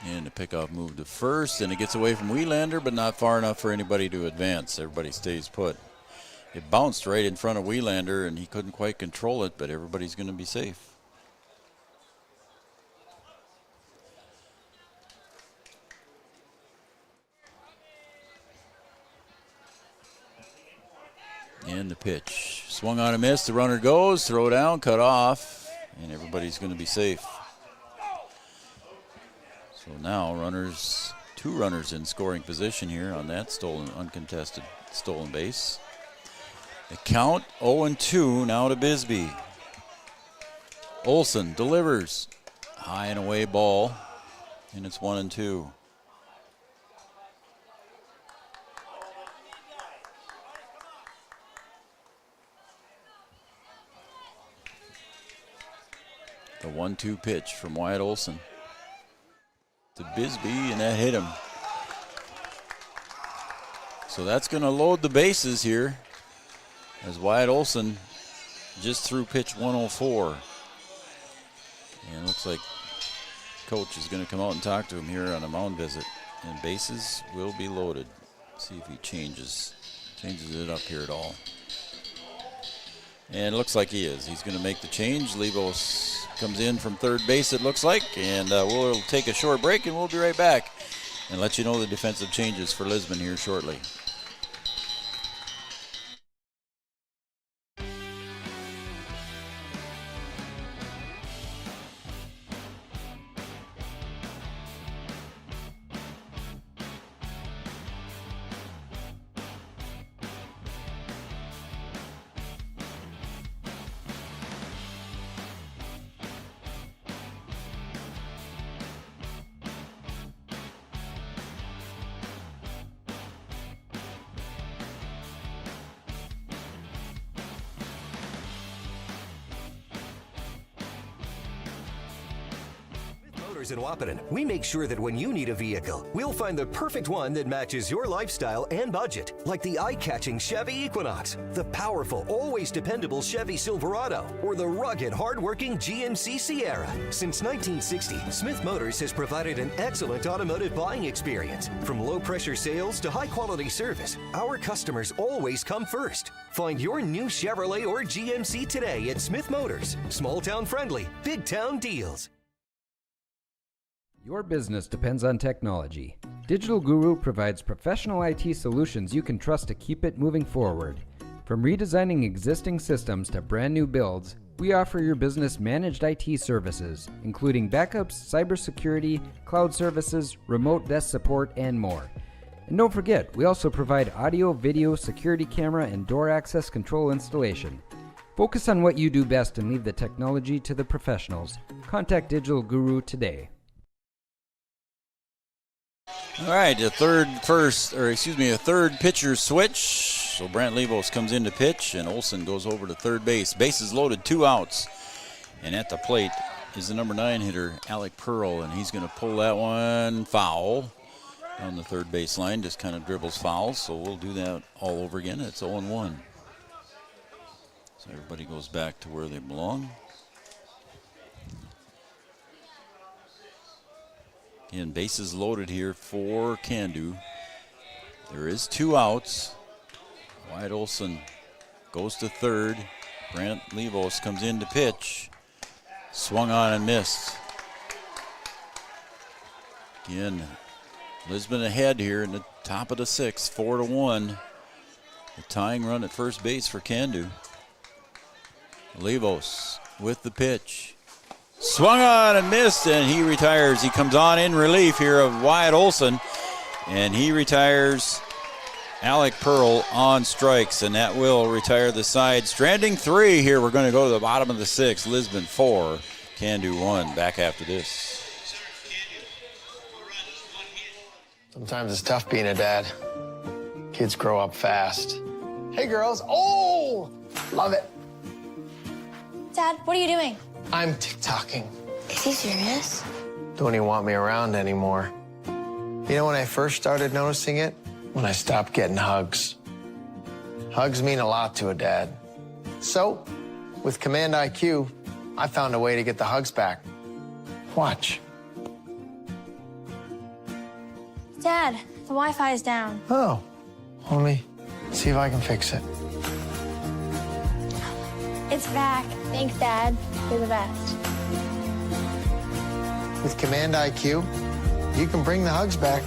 Speaker 5: And the pickoff move to first, and it gets away from Wheelander, but not far enough for anybody to advance. Everybody stays put. It bounced right in front of Wheelander, and he couldn't quite control it, but everybody's going to be safe. And the pitch. Swung on a miss. The runner goes. Throw down. Cut off. And everybody's going to be safe. So now runners, 2 runners in scoring position here on that uncontested stolen base. The count 0-2 now to Bisbee. Olson delivers. High and away ball. And it's 1-2. The 1-2 pitch from Wyatt Olson to Bisbee, and that hit him. So that's going to load the bases here as Wyatt Olson just threw pitch 104. And it looks like coach is going to come out and talk to him here on a mound visit. And bases will be loaded. See if he changes it up here at all. And it looks like he is. He's going to make the change. Lebos comes in from third base, it looks like. And we'll take a short break, and we'll be right back and let you know the defensive changes for Lisbon here shortly.
Speaker 3: In Wappiton, we make sure that when you need a vehicle, we'll find the perfect one that matches your lifestyle and budget. Like the eye-catching Chevy Equinox, the powerful, always dependable Chevy Silverado, or the rugged, hard-working GMC Sierra. Since 1960, Smith Motors has provided an excellent automotive buying experience. From low-pressure sales to high-quality service, our customers always come first. Find your new Chevrolet or GMC today at Smith Motors. Small-town friendly, big-town deals.
Speaker 4: Your business depends on technology. Digital Guru provides professional IT solutions you can trust to keep it moving forward. From redesigning existing systems to brand new builds, we offer your business managed IT services, including backups, cybersecurity, cloud services, remote desk support, and more. And don't forget, we also provide audio, video, security camera, and door access control installation. Focus on what you do best and leave the technology to the professionals. Contact Digital Guru today.
Speaker 5: All right, a third pitcher switch. So Brant Levos comes in to pitch, and Olson goes over to third base. Bases loaded, 2 outs. And at the plate is the number 9 hitter, Alec Pearl, and he's going to pull that one foul down the third base line. Just kind of dribbles fouls, so we'll do that all over again. It's 0-1. So everybody goes back to where they belong. Again, bases loaded here for Cando. There is 2 outs. Wyatt Olson goes to third. Brant Levos comes in to pitch. Swung on and missed. Again, Lisbon ahead here in the top of the 6th, 4-1. The tying run at first base for Cando. Levos with the pitch. Swung on and missed, and he retires. He comes on in relief here of Wyatt Olson, and he retires Alec Pearl on strikes, and that will retire the side. Stranding 3 here. We're going to go to the bottom of the 6th. Lisbon 4, Cando 1. Back after this.
Speaker 8: Sometimes it's tough being a dad. Kids grow up fast. Hey, girls. Oh, love it.
Speaker 9: Dad, what are you doing?
Speaker 8: I'm TikToking.
Speaker 9: Is he serious?
Speaker 8: Don't even want me around anymore. You know when I first started noticing it? When I stopped getting hugs. Hugs mean a lot to a dad. So, with Command IQ, I found a way to get the hugs back. Watch.
Speaker 9: Dad, the Wi-Fi is down.
Speaker 8: Oh, let me see if I can fix it.
Speaker 9: It's back. Thanks, Dad. You're the best.
Speaker 8: With Command IQ, you can bring the hugs back.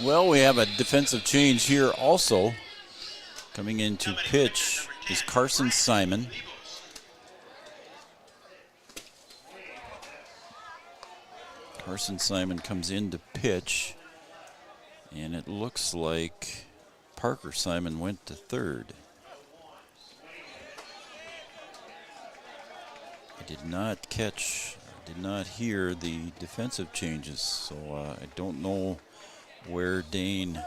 Speaker 5: Well, we have a defensive change here also. Coming in to pitch is Carson Simon. Carson Simon comes in to pitch, and it looks like Parker Simon went to third. I did not hear the defensive changes, so I don't know where Dane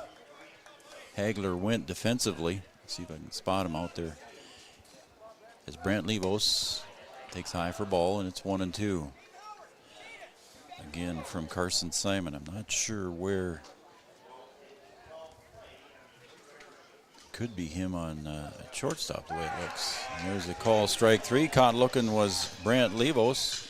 Speaker 5: Hagler went defensively. Let's see if I can spot him out there. As Brant Levos takes high for ball, and it's 1-2. Again from Carson Simon. I'm not sure where. Could be him on shortstop the way it looks. And there's the call, strike 3. Caught looking was Brant Levos.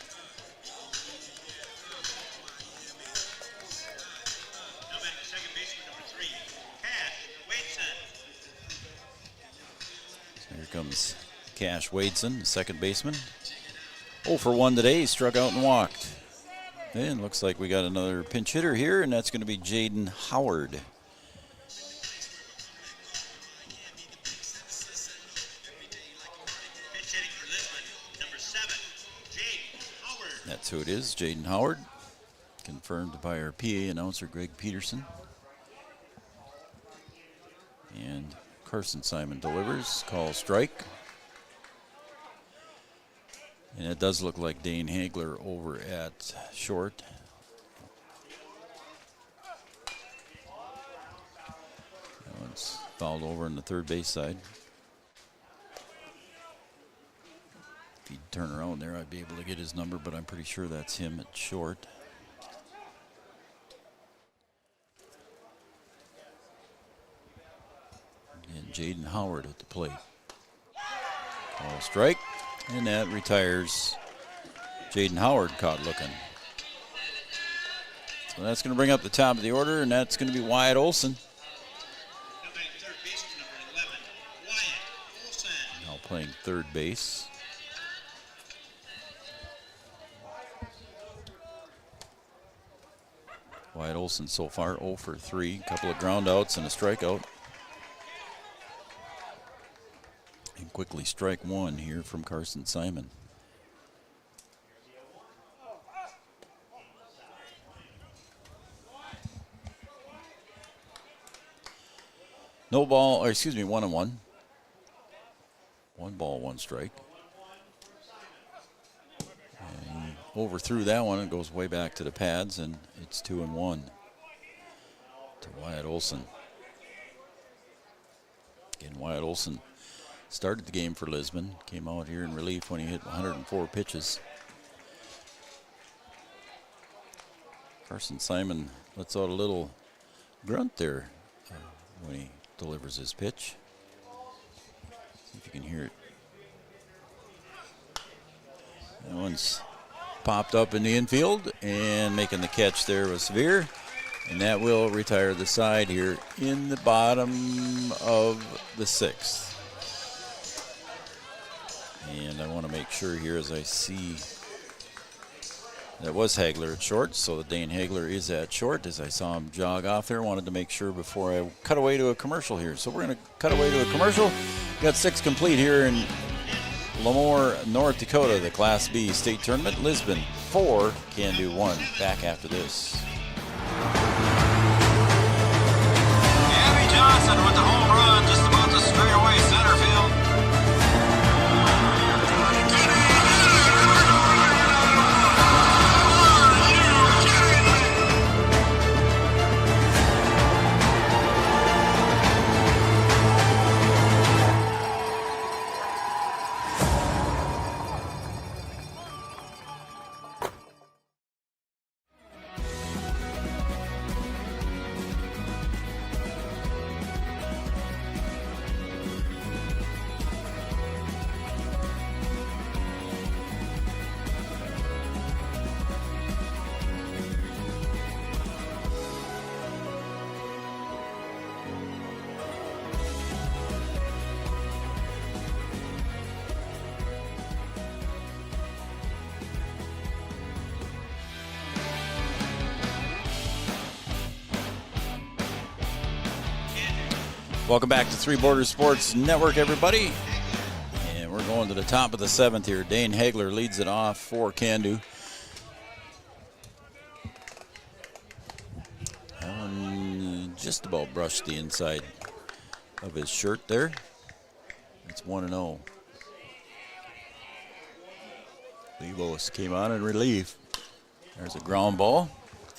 Speaker 5: Here comes Cash Wadeson, the second baseman. 0 for 1 today. He struck out and walked. And looks like we got another pinch hitter here, and that's going to be Jaden Howard. That's who it is, Jaden Howard. Confirmed by our PA announcer, Greg Peterson. And Carson Simon delivers, call strike. And it does look like Dane Hagler over at short. That one's fouled over on the third base side. If he'd turn around there, I'd be able to get his number, but I'm pretty sure that's him at short. And Jaden Howard at the plate. Call strike. And that retires Jaden Howard, caught looking. So that's going to bring up the top of the order, and that's going to be Wyatt Olson. Now playing third base. Wyatt Olson so far 0 for 3, a couple of ground outs and a strikeout. And quickly strike one here from Carson Simon. No ball, or excuse me, 1-1. 1 ball, 1 strike. And overthrew that one. It goes way back to the pads, and it's 2-1 to Wyatt Olson. Again, Wyatt Olson started the game for Lisbon, came out here in relief when he hit 104 pitches. Carson Simon lets out a little grunt there when he delivers his pitch. See if you can hear it. That one's popped up in the infield, and making the catch there was Severe. And that will retire the side here in the bottom of the 6th. And I want to make sure here as I see that was Hagler at short, so that Dane Hagler is at short. As I saw him jog off there, wanted to make sure before I cut away to a commercial here. So we're going to cut away to a commercial. We got 6 complete here in Lemoore, North Dakota, the Class B state tournament. Lisbon 4, Cando 1. Back after this.
Speaker 10: Abby Johnson with the home run just about to straightaway center field.
Speaker 5: Welcome back to Three Borders Sports Network, everybody. And we're going to the top of the 7th here. Dane Hagler leads it off for Cando. That one just about brushed the inside of his shirt there. It's 1-0. Levos came on in relief. There's a ground ball,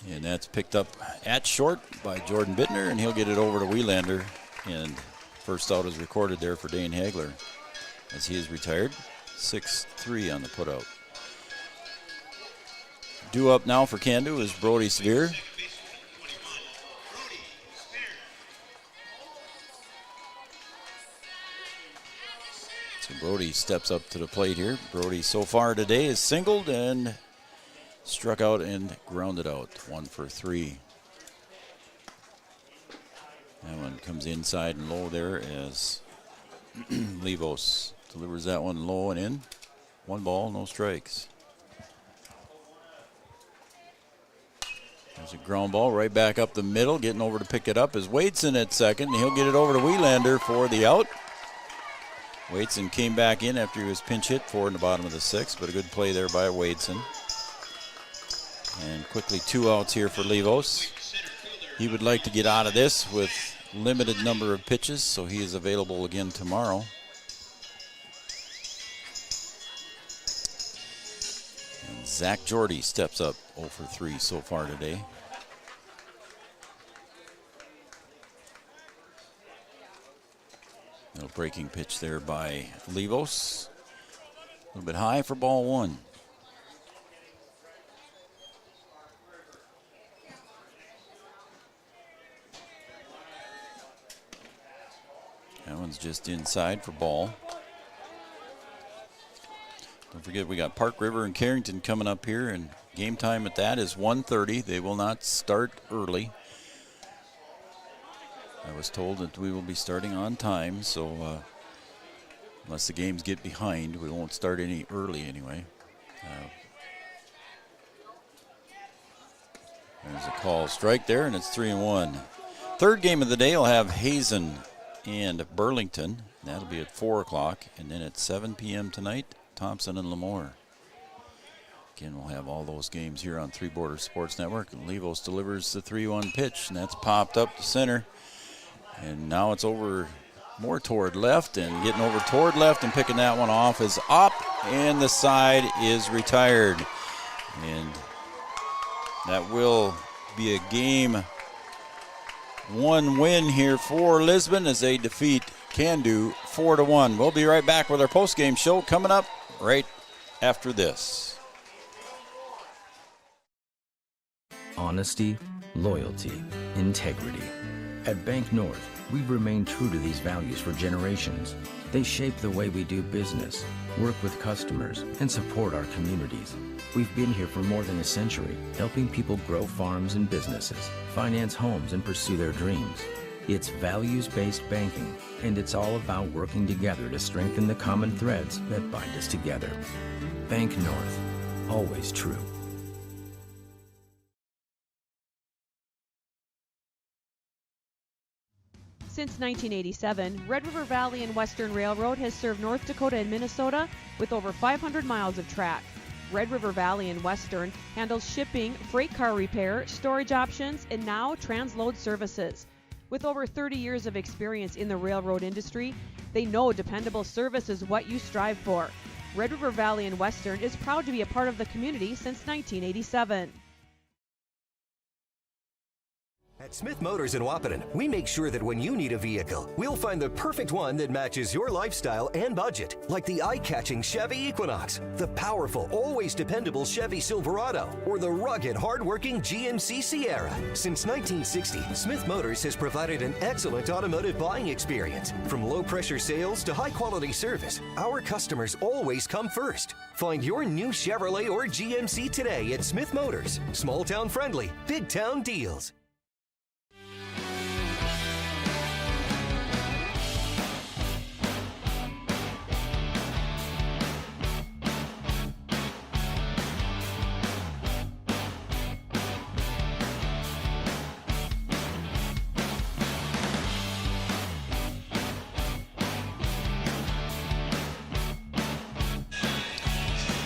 Speaker 5: and that's picked up at short by Jordan Bittner, and he'll get it over to Wielander. And first out is recorded there for Dane Hagler as he is retired. 6-3 on the putout. Due up now for Cando is Brody Severe. So Brody steps up to the plate here. Brody so far today is singled and struck out and grounded out. 1 for 3. That one comes inside and low there as Levos delivers that one low and in. 1 ball, no strikes. There's a ground ball right back up the middle. Getting over to pick it up is Wadeson at second. And he'll get it over to Wielander for the out. Wadeson came back in after he was pinch hit for in the bottom of the 6th, but a good play there by Wadeson. And quickly 2 outs here for Levos. He would like to get out of this with limited number of pitches, so he is available again tomorrow. And Zach Jordy steps up 0 for 3 so far today. No breaking pitch there by Levos. A little bit high for ball 1. That one's just inside for ball. Don't forget we got Park River and Carrington coming up here, and game time at that is 1:30. They will not start early. I was told that we will be starting on time, so unless the games get behind, we won't start any early anyway. There's a call strike there, and it's 3-1. Third game of the day will have Hazen and Burlington. That'll be at 4 o'clock, and then at 7 p.m. tonight, Thompson and Lemoore. Again, we'll have all those games here on Three Borders Sports Network. And Levos delivers the 3-1 pitch, and that's popped up to center. And now it's over more toward left, and getting over toward left and picking that one off is up, and the side is retired. And that will be a game 1 win here for Lisbon as they defeat Cando 4-1. We'll be right back with our post-game show coming up right after this.
Speaker 1: Honesty, loyalty, integrity. At Bank North, we've remained true to these values for generations. They shape the way we do business, work with customers, and support our communities. We've been here for more than a century, helping people grow farms and businesses, finance homes, and pursue their dreams. It's values-based banking, and it's all about working together to strengthen the common threads that bind us together. Bank North, always true.
Speaker 2: Since 1987, Red River Valley and Western Railroad has served North Dakota and Minnesota with over 500 miles of track. Red River Valley and Western handles shipping, freight car repair, storage options, and now transload services. With over 30 years of experience in the railroad industry, they know dependable service is what you strive for. Red River Valley and Western is proud to be a part of the community since 1987.
Speaker 3: At Smith Motors in Wahpeton, we make sure that when you need a vehicle, we'll find the perfect one that matches your lifestyle and budget. Like the eye-catching Chevy Equinox, the powerful, always dependable Chevy Silverado, or the rugged, hard-working GMC Sierra. Since 1960, Smith Motors has provided an excellent automotive buying experience. From low-pressure sales to high-quality service, our customers always come first. Find your new Chevrolet or GMC today at Smith Motors. Small-town friendly, big-town deals.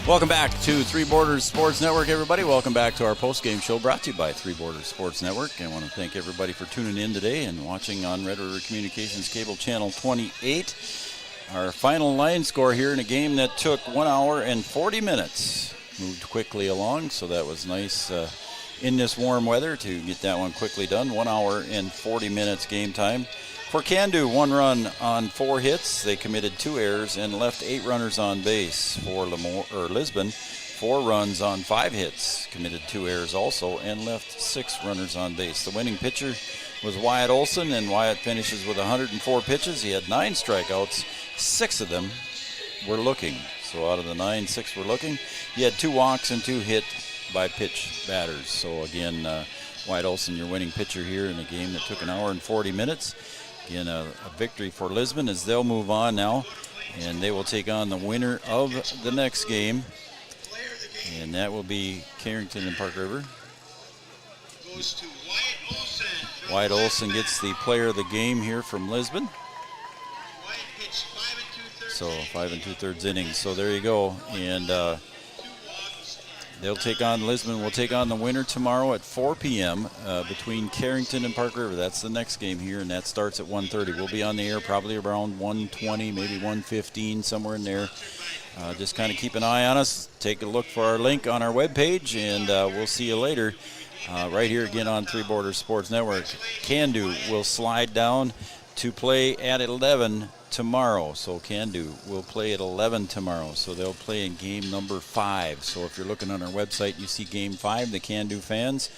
Speaker 5: Welcome back to Three Borders Sports Network, everybody. Welcome back to our post-game show brought to you by Three Borders Sports Network. I want to thank everybody for tuning in today and watching on Red River Communications Cable Channel 28. Our final line score here in a game that took 1 hour and 40 minutes. Moved quickly along, so that was nice in this warm weather to get that one quickly done. 1 hour and 40 minutes game time. For Cando, 1 run on 4 hits. They committed 2 errors and left 8 runners on base. For Lisbon, 4 runs on 5 hits. Committed 2 errors also and left 6 runners on base. The winning pitcher was Wyatt Olson, and Wyatt finishes with 104 pitches. He had 9 strikeouts. 6 of them were looking. So out of the 9, 6 were looking. He had 2 walks and 2 hit by pitch batters. So again, Wyatt Olson, your winning pitcher here in a game that took 1 hour and 40 minutes. Again, a victory for Lisbon as they'll move on now, and they will take on the winner of the next game, and that will be Carrington and Park River.
Speaker 7: Goes to Wyatt Olson.
Speaker 5: Wyatt Olson gets the player of the game here from Lisbon.
Speaker 7: Wyatt pitched 5 2/3.
Speaker 5: So 5 2/3 innings. So there you go, and they'll take on Lisbon. We'll take on the winner tomorrow at 4 p.m. Between Carrington and Park River. That's the next game here, and that starts at 1:30. We'll be on the air probably around 1:20, maybe 1:15, somewhere in there. Just kind of keep an eye on us. Take a look for our link on our webpage, and we'll see you later. Right here again on Three Borders Sports Network. Cando will slide down to play at 11 tomorrow. So Cando will play at 11 tomorrow. So they'll play in game number 5. So if you're looking on our website, you see game 5. The Cando fans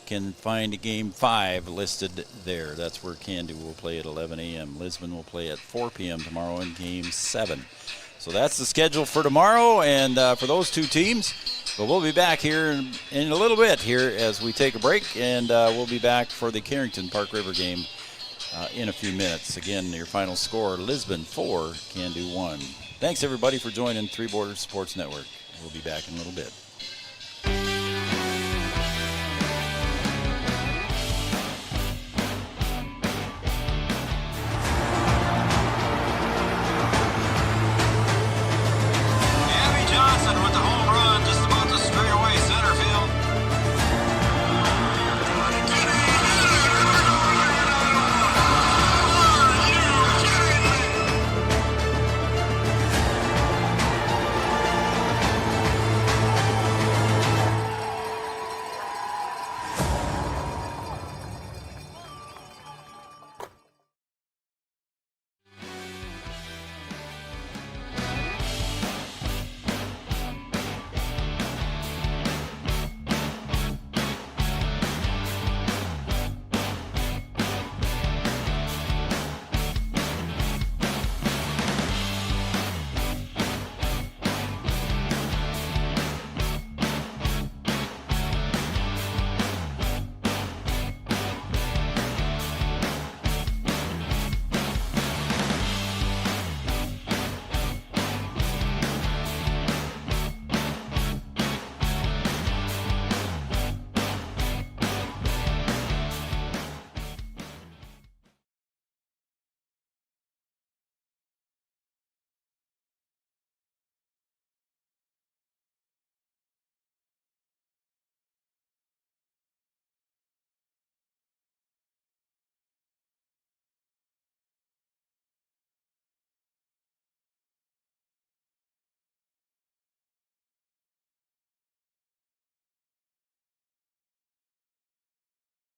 Speaker 5: can find game 5 listed there. That's where Cando will play at 11 a.m. Lisbon will play at 4 p.m. tomorrow in game 7. So that's the schedule for tomorrow and for those two teams. But we'll be back here in a little bit here as we take a break, and we'll be back for the Carrington Park River game in a few minutes. Again, your final score, Lisbon 4, Cando 1. Thanks, everybody, for joining Three Borders Sports Network. We'll be back in a little bit.